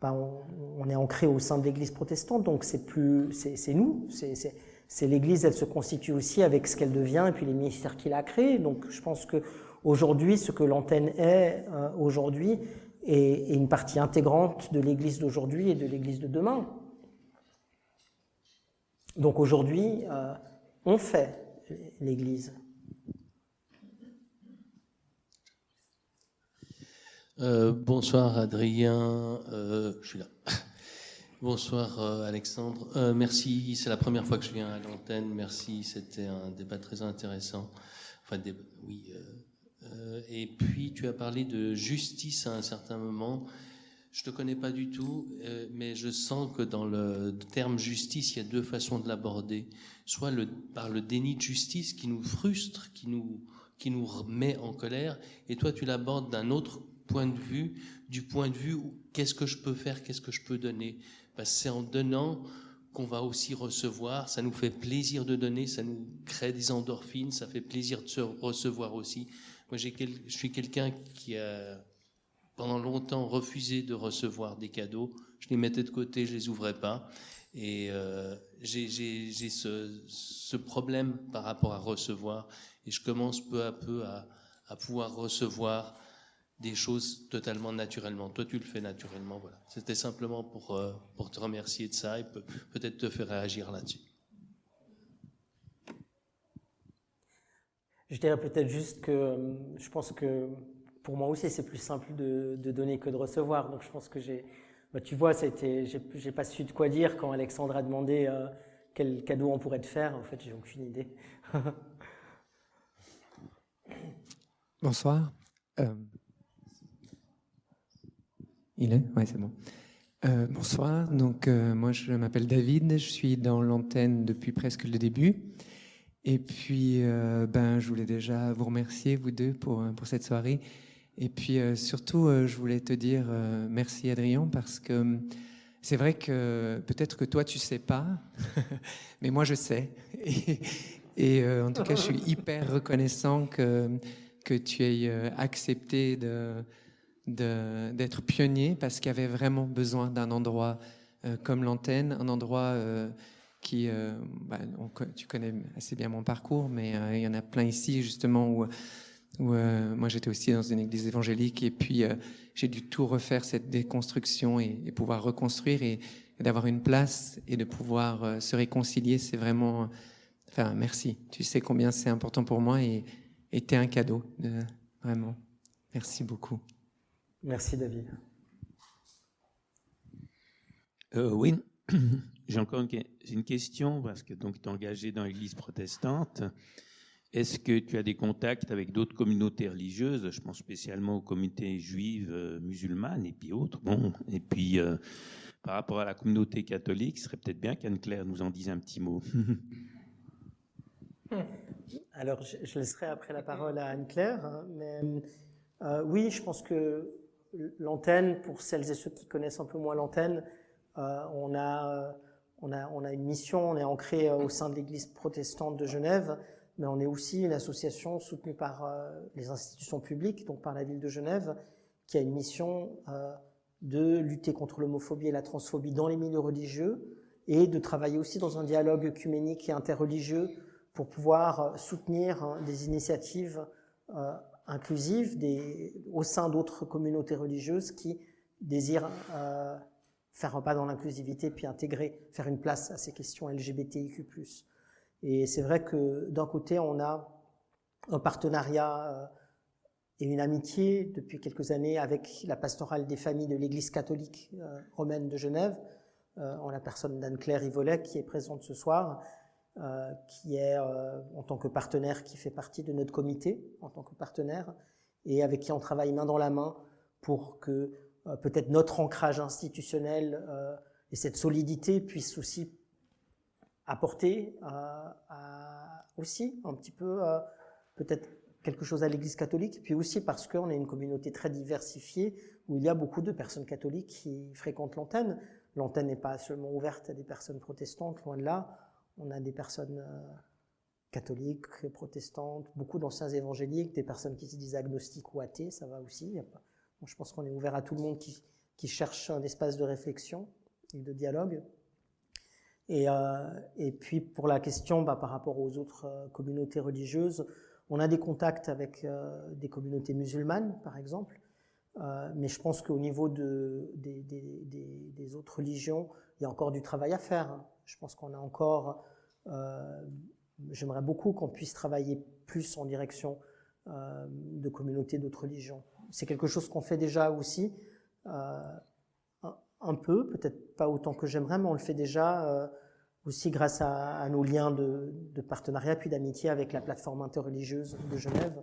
on est ancré au sein de l'Église protestante, donc c'est nous. C'est l'Église, elle se constitue aussi avec ce qu'elle devient et puis les ministères qu'il a créés. Donc je pense que aujourd'hui, ce que l'antenne est aujourd'hui est une partie intégrante de l'Église d'aujourd'hui et de l'Église de demain. Donc aujourd'hui, on fait l'Église. Bonsoir Adrien, je suis là. Bonsoir Alexandre, merci, c'est la première fois que je viens à l'antenne, merci, c'était un débat très intéressant. Enfin, oui. Et puis tu as parlé de justice à un certain moment. Je te connais pas du tout, mais je sens que dans le terme justice, il y a deux façons de l'aborder. Soit par le déni de justice qui nous frustre, qui nous met en colère, et toi tu l'abordes d'un autre point de vue, du point de vue où qu'est-ce que je peux faire, qu'est-ce que je peux donner. Parce que c'est en donnant qu'on va aussi recevoir, ça nous fait plaisir de donner, ça nous crée des endorphines, ça fait plaisir de se recevoir aussi. Moi, je suis quelqu'un qui a pendant longtemps refusé de recevoir des cadeaux, je les mettais de côté, je les ouvrais pas, et j'ai ce problème par rapport à recevoir, et je commence peu à peu à pouvoir recevoir des choses totalement naturellement. Toi, tu le fais naturellement, voilà. C'était simplement pour te remercier de ça et peut-être te faire réagir là-dessus. Je dirais peut-être juste que je pense que pour moi aussi, c'est plus simple de donner que de recevoir. Donc je pense que tu vois, j'ai pas su de quoi dire quand Alexandre a demandé quel cadeau on pourrait te faire. En fait, j'ai aucune idée. Bonsoir. Il est ? Oui, c'est bon. Bonsoir. Donc, moi, je m'appelle David. Je suis dans l'antenne depuis presque le début. Et puis, je voulais déjà vous remercier, vous deux, pour cette soirée. Et puis, surtout, je voulais te dire merci, Adrien, parce que c'est vrai que peut-être que toi, tu sais pas, mais moi, je sais. Et en tout cas, je suis hyper reconnaissant que tu aies accepté d'être pionnier, parce qu'il y avait vraiment besoin d'un endroit comme l'antenne, un endroit qui, tu connais assez bien mon parcours, mais il y en a plein ici justement où moi j'étais aussi dans une église évangélique et puis j'ai dû tout refaire, cette déconstruction et pouvoir reconstruire et d'avoir une place et de pouvoir se réconcilier, c'est vraiment... Enfin, merci. Tu sais combien c'est important pour moi et t'es un cadeau, vraiment. Merci beaucoup. Merci David. Oui, j'ai encore une question parce que donc tu es engagé dans l'Église protestante. Est-ce que tu as des contacts avec d'autres communautés religieuses? Je pense spécialement aux communautés juives, musulmanes et puis autres. Bon, et puis par rapport à la communauté catholique, ce serait peut-être bien qu'Anne-Claire nous en dise un petit mot. Alors, je laisserai après la parole à Anne-Claire, hein, mais oui, je pense que l'antenne, pour celles et ceux qui connaissent un peu moins l'antenne, on a une mission, on est ancré au sein de l'Église protestante de Genève, mais on est aussi une association soutenue par les institutions publiques, donc par la ville de Genève, qui a une mission de lutter contre l'homophobie et la transphobie dans les milieux religieux et de travailler aussi dans un dialogue œcuménique et interreligieux pour pouvoir soutenir des initiatives inclusives au sein d'autres communautés religieuses qui désirent faire un pas dans l'inclusivité puis faire une place à ces questions LGBTIQ+. Et c'est vrai que d'un côté, on a un partenariat et une amitié depuis quelques années avec la pastorale des familles de l'Église catholique romaine de Genève, en la personne d'Anne-Claire Yvolet qui est présente ce soir, qui est en tant que partenaire, qui fait partie de notre comité en tant que partenaire, et avec qui on travaille main dans la main pour que peut-être notre ancrage institutionnel et cette solidité puisse aussi apporter aussi un petit peu peut-être quelque chose à l'Église catholique, puis aussi parce qu'on est une communauté très diversifiée où il y a beaucoup de personnes catholiques qui fréquentent l'antenne. L'antenne n'est pas seulement ouverte à des personnes protestantes, loin de là. On a des personnes catholiques, protestantes, beaucoup d'anciens évangéliques, des personnes qui se disent agnostiques ou athées, ça va aussi. Je pense qu'on est ouvert à tout le monde qui cherche un espace de réflexion et de dialogue. Et puis pour la question par rapport aux autres communautés religieuses, on a des contacts avec des communautés musulmanes, par exemple, mais je pense qu'au niveau des autres religions, il y a encore du travail à faire. Je pense qu'on a encore... j'aimerais beaucoup qu'on puisse travailler plus en direction de communautés d'autres religions. C'est quelque chose qu'on fait déjà aussi, un peu, peut-être pas autant que j'aimerais, mais on le fait déjà aussi grâce à nos liens de partenariat puis d'amitié avec la plateforme interreligieuse de Genève,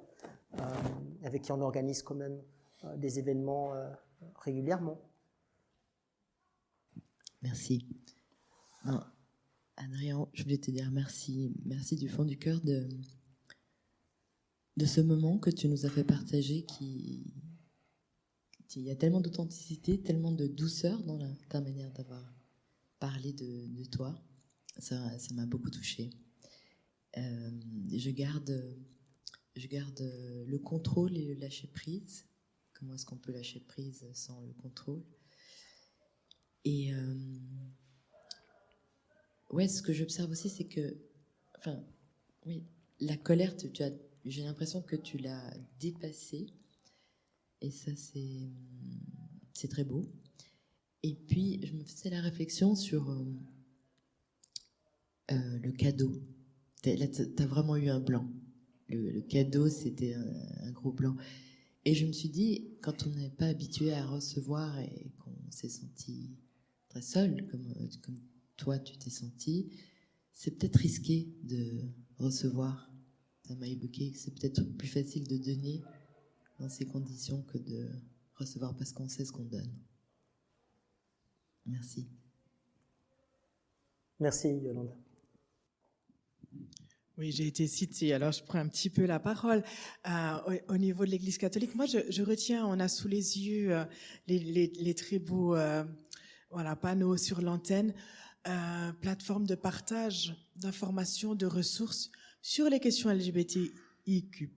avec qui on organise quand même des événements régulièrement. Merci. Non, Adrien, je voulais te dire merci du fond du cœur de ce moment que tu nous as fait partager il y a tellement d'authenticité, tellement de douceur dans ta manière d'avoir parlé de toi. Ça m'a beaucoup touchée. Je garde le contrôle et le lâcher prise. Comment est-ce qu'on peut lâcher prise sans le contrôle? Et ouais, ce que j'observe aussi, c'est que, oui, la colère, j'ai l'impression que tu l'as dépassée. Et ça, c'est très beau. Et puis, je me faisais la réflexion sur le cadeau. Là, t'as vraiment eu un blanc. Le cadeau, c'était un gros blanc. Et je me suis dit, quand on n'est pas habitué à recevoir et qu'on s'est senti très seul, comme toi, tu t'es senti, c'est peut-être risqué de recevoir. Ça m'a évoqué que c'est peut-être plus facile de donner dans ces conditions que de recevoir parce qu'on sait ce qu'on donne. Merci. Merci, Yolanda. Oui, j'ai été citée, alors je prends un petit peu la parole. Au niveau de l'Église catholique, moi je retiens, on a sous les yeux les très beaux panneaux sur l'antenne, plateforme de partage d'informations, de ressources sur les questions LGBTIQ+,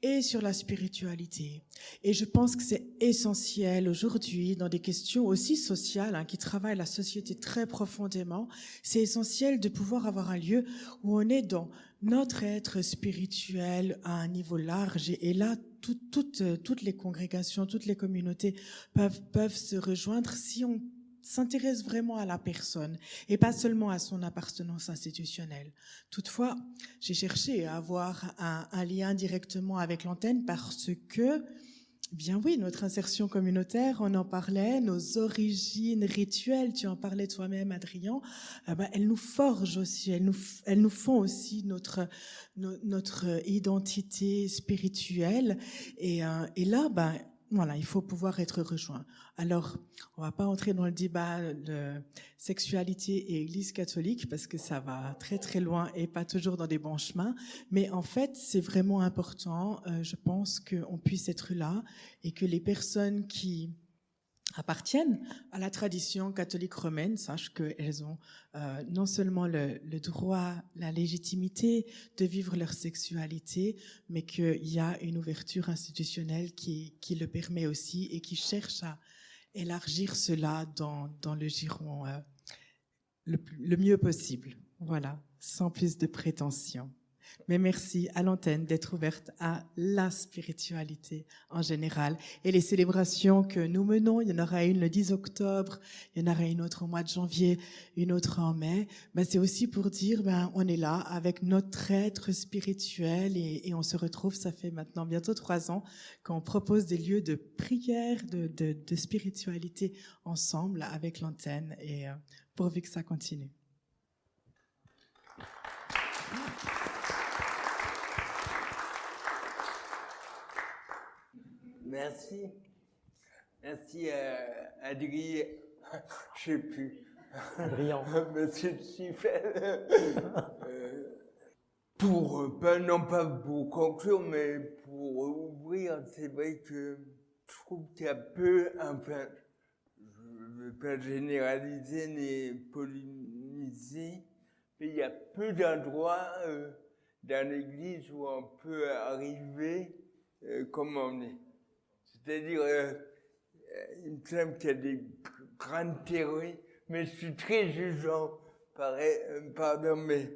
et sur la spiritualité. Et je pense que c'est essentiel aujourd'hui, dans des questions aussi sociales, qui travaillent la société très profondément, c'est essentiel de pouvoir avoir un lieu où on est dans notre être spirituel à un niveau large. Et là, toutes les congrégations, toutes les communautés peuvent se rejoindre si on s'intéresse vraiment à la personne et pas seulement à son appartenance institutionnelle. Toutefois, j'ai cherché à avoir un lien directement avec l'antenne parce que, bien oui, notre insertion communautaire, on en parlait, nos origines rituelles, tu en parlais toi-même, Adrien, elles nous forgent aussi, elles nous font aussi notre identité spirituelle. Et là, voilà, il faut pouvoir être rejoint. Alors, on va pas entrer dans le débat de sexualité et Église catholique parce que ça va très très loin et pas toujours dans des bons chemins. Mais en fait, c'est vraiment important, je pense, qu'on puisse être là et que les personnes qui appartiennent à la tradition catholique romaine sachent qu'elles ont non seulement le droit, la légitimité de vivre leur sexualité, mais qu'il y a une ouverture institutionnelle qui le permet aussi et qui cherche à élargir cela dans le giron le mieux possible. Voilà, sans plus de prétention. Mais merci à l'antenne d'être ouverte à la spiritualité en général. Et les célébrations que nous menons, il y en aura une le 10 octobre, il y en aura une autre au mois de janvier, une autre en mai. C'est aussi pour dire, on est là avec notre être spirituel et on se retrouve, ça fait maintenant bientôt 3 ans, qu'on propose des lieux de prière, de spiritualité ensemble avec l'antenne et pourvu que ça continue. Merci. Merci à Adrien. Je sais plus. Adrien. Monsieur Chiffel. Non pas pour conclure, mais pour ouvrir, c'est vrai que je trouve qu'il y a peu, enfin, je ne veux pas généraliser ni polémiser, mais il y a peu d'endroits dans l'Église où on peut arriver comme on est. C'est-à-dire, il me semble qu'il y a des grandes théories, mais je suis très jugeant, pardon, mais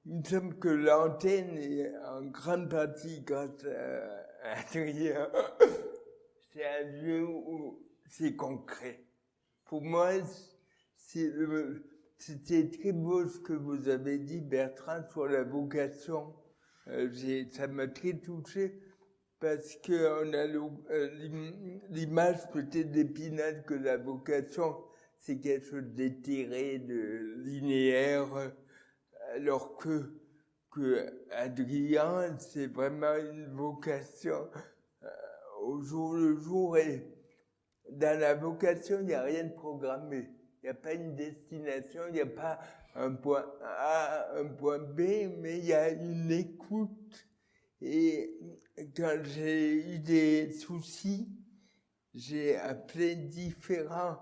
il me semble que l'antenne est en grande partie grâce à Adrien. C'est un lieu où c'est concret. Pour moi, c'était très beau ce que vous avez dit, Bertrand, sur la vocation. Ça m'a très touché. Parce qu'on a l'image peut-être d'Épinal que la vocation, c'est quelque chose d'éthéré, de linéaire, alors que Adrien, c'est vraiment une vocation au jour le jour. Et dans la vocation, il n'y a rien de programmé. Il n'y a pas une destination, il n'y a pas un point A, un point B, mais il y a une écoute. Et quand j'ai eu des soucis, j'ai appelé différentes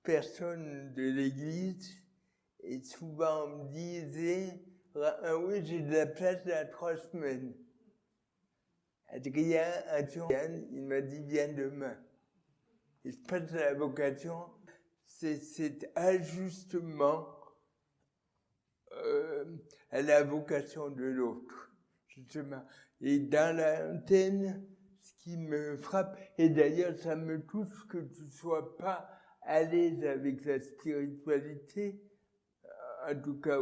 personnes de l'Église et souvent on me disait « Oui, j'ai de la place dans 3 semaines ». Adrien, il m'a dit « Viens demain ». Et je pense que la vocation, c'est cet ajustement à la vocation de l'autre, justement. Et dans l'antenne, ce qui me frappe, et d'ailleurs ça me touche que tu ne sois pas à l'aise avec la spiritualité, en tout cas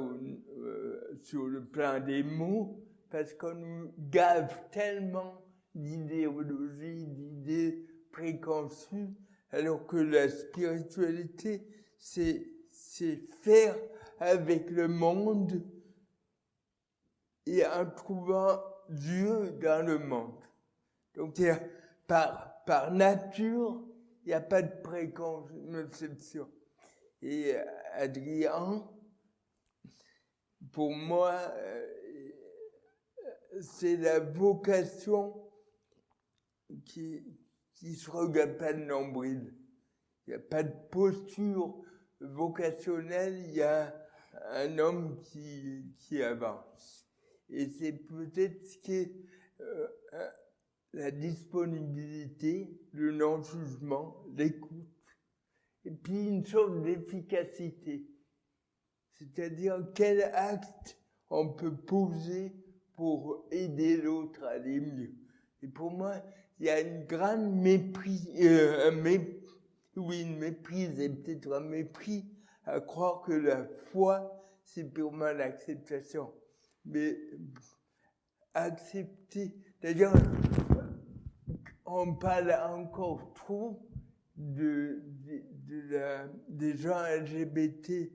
sur le plan des mots, parce qu'on nous gave tellement d'idéologies, d'idées préconçues, alors que la spiritualité, c'est faire avec le monde et en trouvant Dieu dans le monde. Donc, par nature, il n'y a pas de préconception. Et Adrien, pour moi, c'est la vocation qui se regarde pas le nombril. Il n'y a pas de posture vocationnelle, il y a un homme qui avance. Et c'est peut-être ce qui est la disponibilité, le non-jugement, l'écoute, et puis une sorte d'efficacité. C'est-à-dire quel acte on peut poser pour aider l'autre à aller mieux. Et pour moi, il y a une grande méprise, une méprise et peut-être un mépris à croire que la foi, c'est purement l'acceptation. Mais accepter, d'ailleurs, on parle encore trop des gens LGBTIQ+,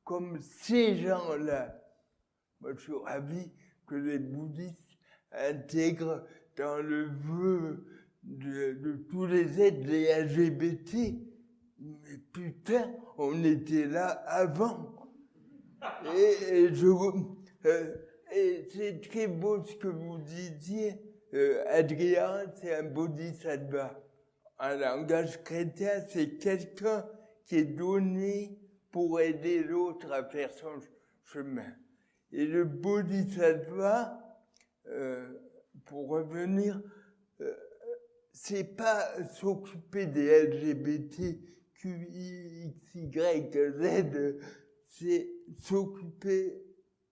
comme ces gens-là. Moi, je suis ravi que les bouddhistes intègrent dans le vœu de tous les êtres les LGBT. Mais putain, on était là avant. Et c'est très beau ce que vous disiez. Adrien, c'est un bodhisattva. En langage chrétien, c'est quelqu'un qui est donné pour aider l'autre à faire son chemin. Et le bodhisattva, pour revenir, c'est pas s'occuper des LGBT, QI, XY, Z, c'est s'occuper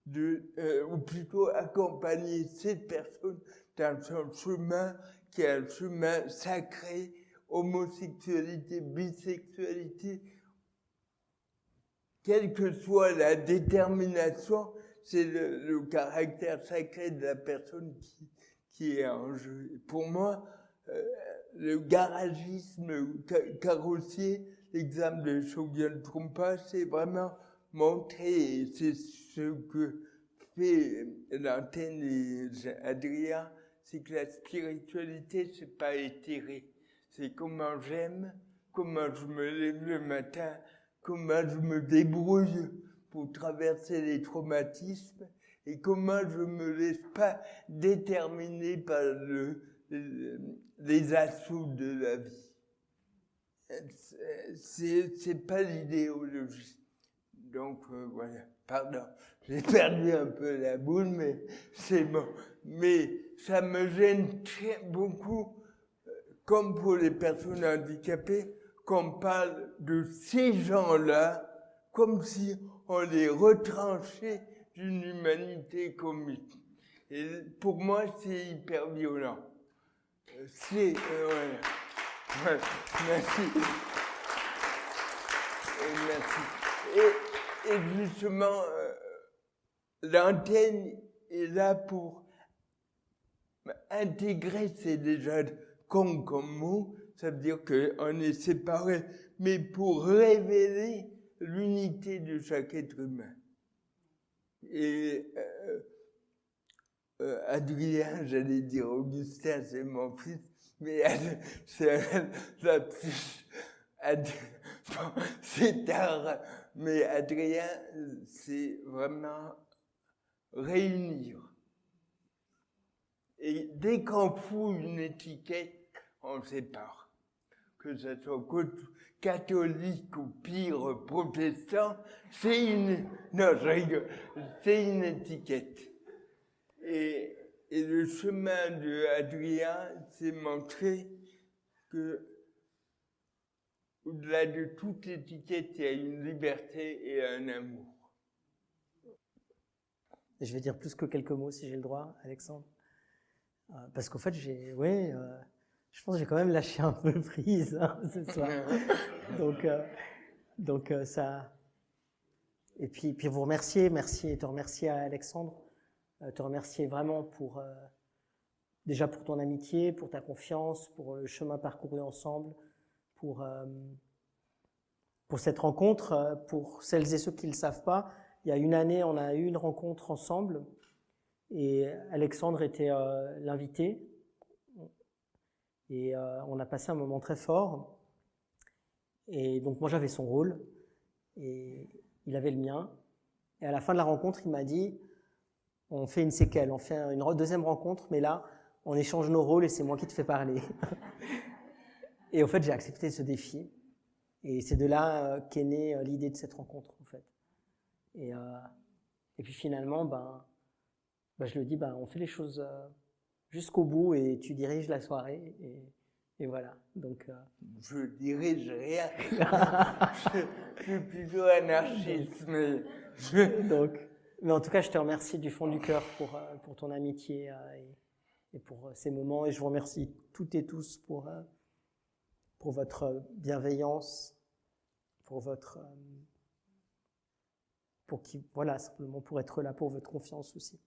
ou plutôt accompagner cette personne dans son chemin qui est un chemin sacré, homosexualité, bisexualité, quelle que soit la détermination, c'est le caractère sacré de la personne qui est en jeu. Et pour moi, le garagisme carrossier, l'exemple de Shogyan Trungpa, c'est vraiment montrer, et c'est ce que fait l'antenne et Adrien, c'est que la spiritualité, c'est pas éthéré. C'est comment j'aime, comment je me lève le matin, comment je me débrouille pour traverser les traumatismes et comment je me laisse pas déterminer par les assauts de la vie. C'est pas l'idéologie. Donc voilà, pardon, j'ai perdu un peu la boule, mais c'est bon. Mais ça me gêne beaucoup, comme pour les personnes handicapées, qu'on parle de ces gens-là comme si on les retranchait d'une humanité commune. Et pour moi, c'est hyper violent. Voilà. Merci. Et justement, l'antenne est là pour intégrer, c'est déjà con comme mot, ça veut dire qu'on est séparés, mais pour révéler l'unité de chaque être humain. Et Adrien, j'allais dire Augustin, c'est mon fils, mais c'est tard, mais Adrien, c'est vraiment réunir. Et dès qu'on fout une étiquette, on sépare. Que ce soit catholique ou pire protestant, c'est une étiquette. Et le chemin de Adrien, c'est montrer que au-delà de toute étiquette, il y a une liberté et un amour. Et je vais dire plus que quelques mots si j'ai le droit, Alexandre. Parce qu'en fait, je pense que j'ai quand même lâché un peu prise ce soir. Donc ça. Et puis vous remercier, te remercier à Alexandre, te remercier vraiment déjà pour ton amitié, pour ta confiance, pour le chemin parcouru ensemble, pour cette rencontre. Pour celles et ceux qui ne le savent pas, il y a une année, on a eu une rencontre ensemble et Alexandre était l'invité. Et on a passé un moment très fort. Et donc moi j'avais son rôle et il avait le mien. Et à la fin de la rencontre, il m'a dit on fait une séquelle, on fait une deuxième rencontre, mais là on échange nos rôles et c'est moi qui te fais parler. Et en fait j'ai accepté ce défi. Et c'est de là qu'est née l'idée de cette rencontre en fait. Et puis finalement, je le dis, on fait les choses jusqu'au bout et tu diriges la soirée. Et voilà. Donc, je dirige rien. Je suis plutôt anarchiste, mais mais en tout cas, je te remercie du fond du cœur pour ton amitié et pour ces moments. Et je vous remercie toutes et tous pour votre bienveillance, simplement pour être là, pour votre confiance aussi.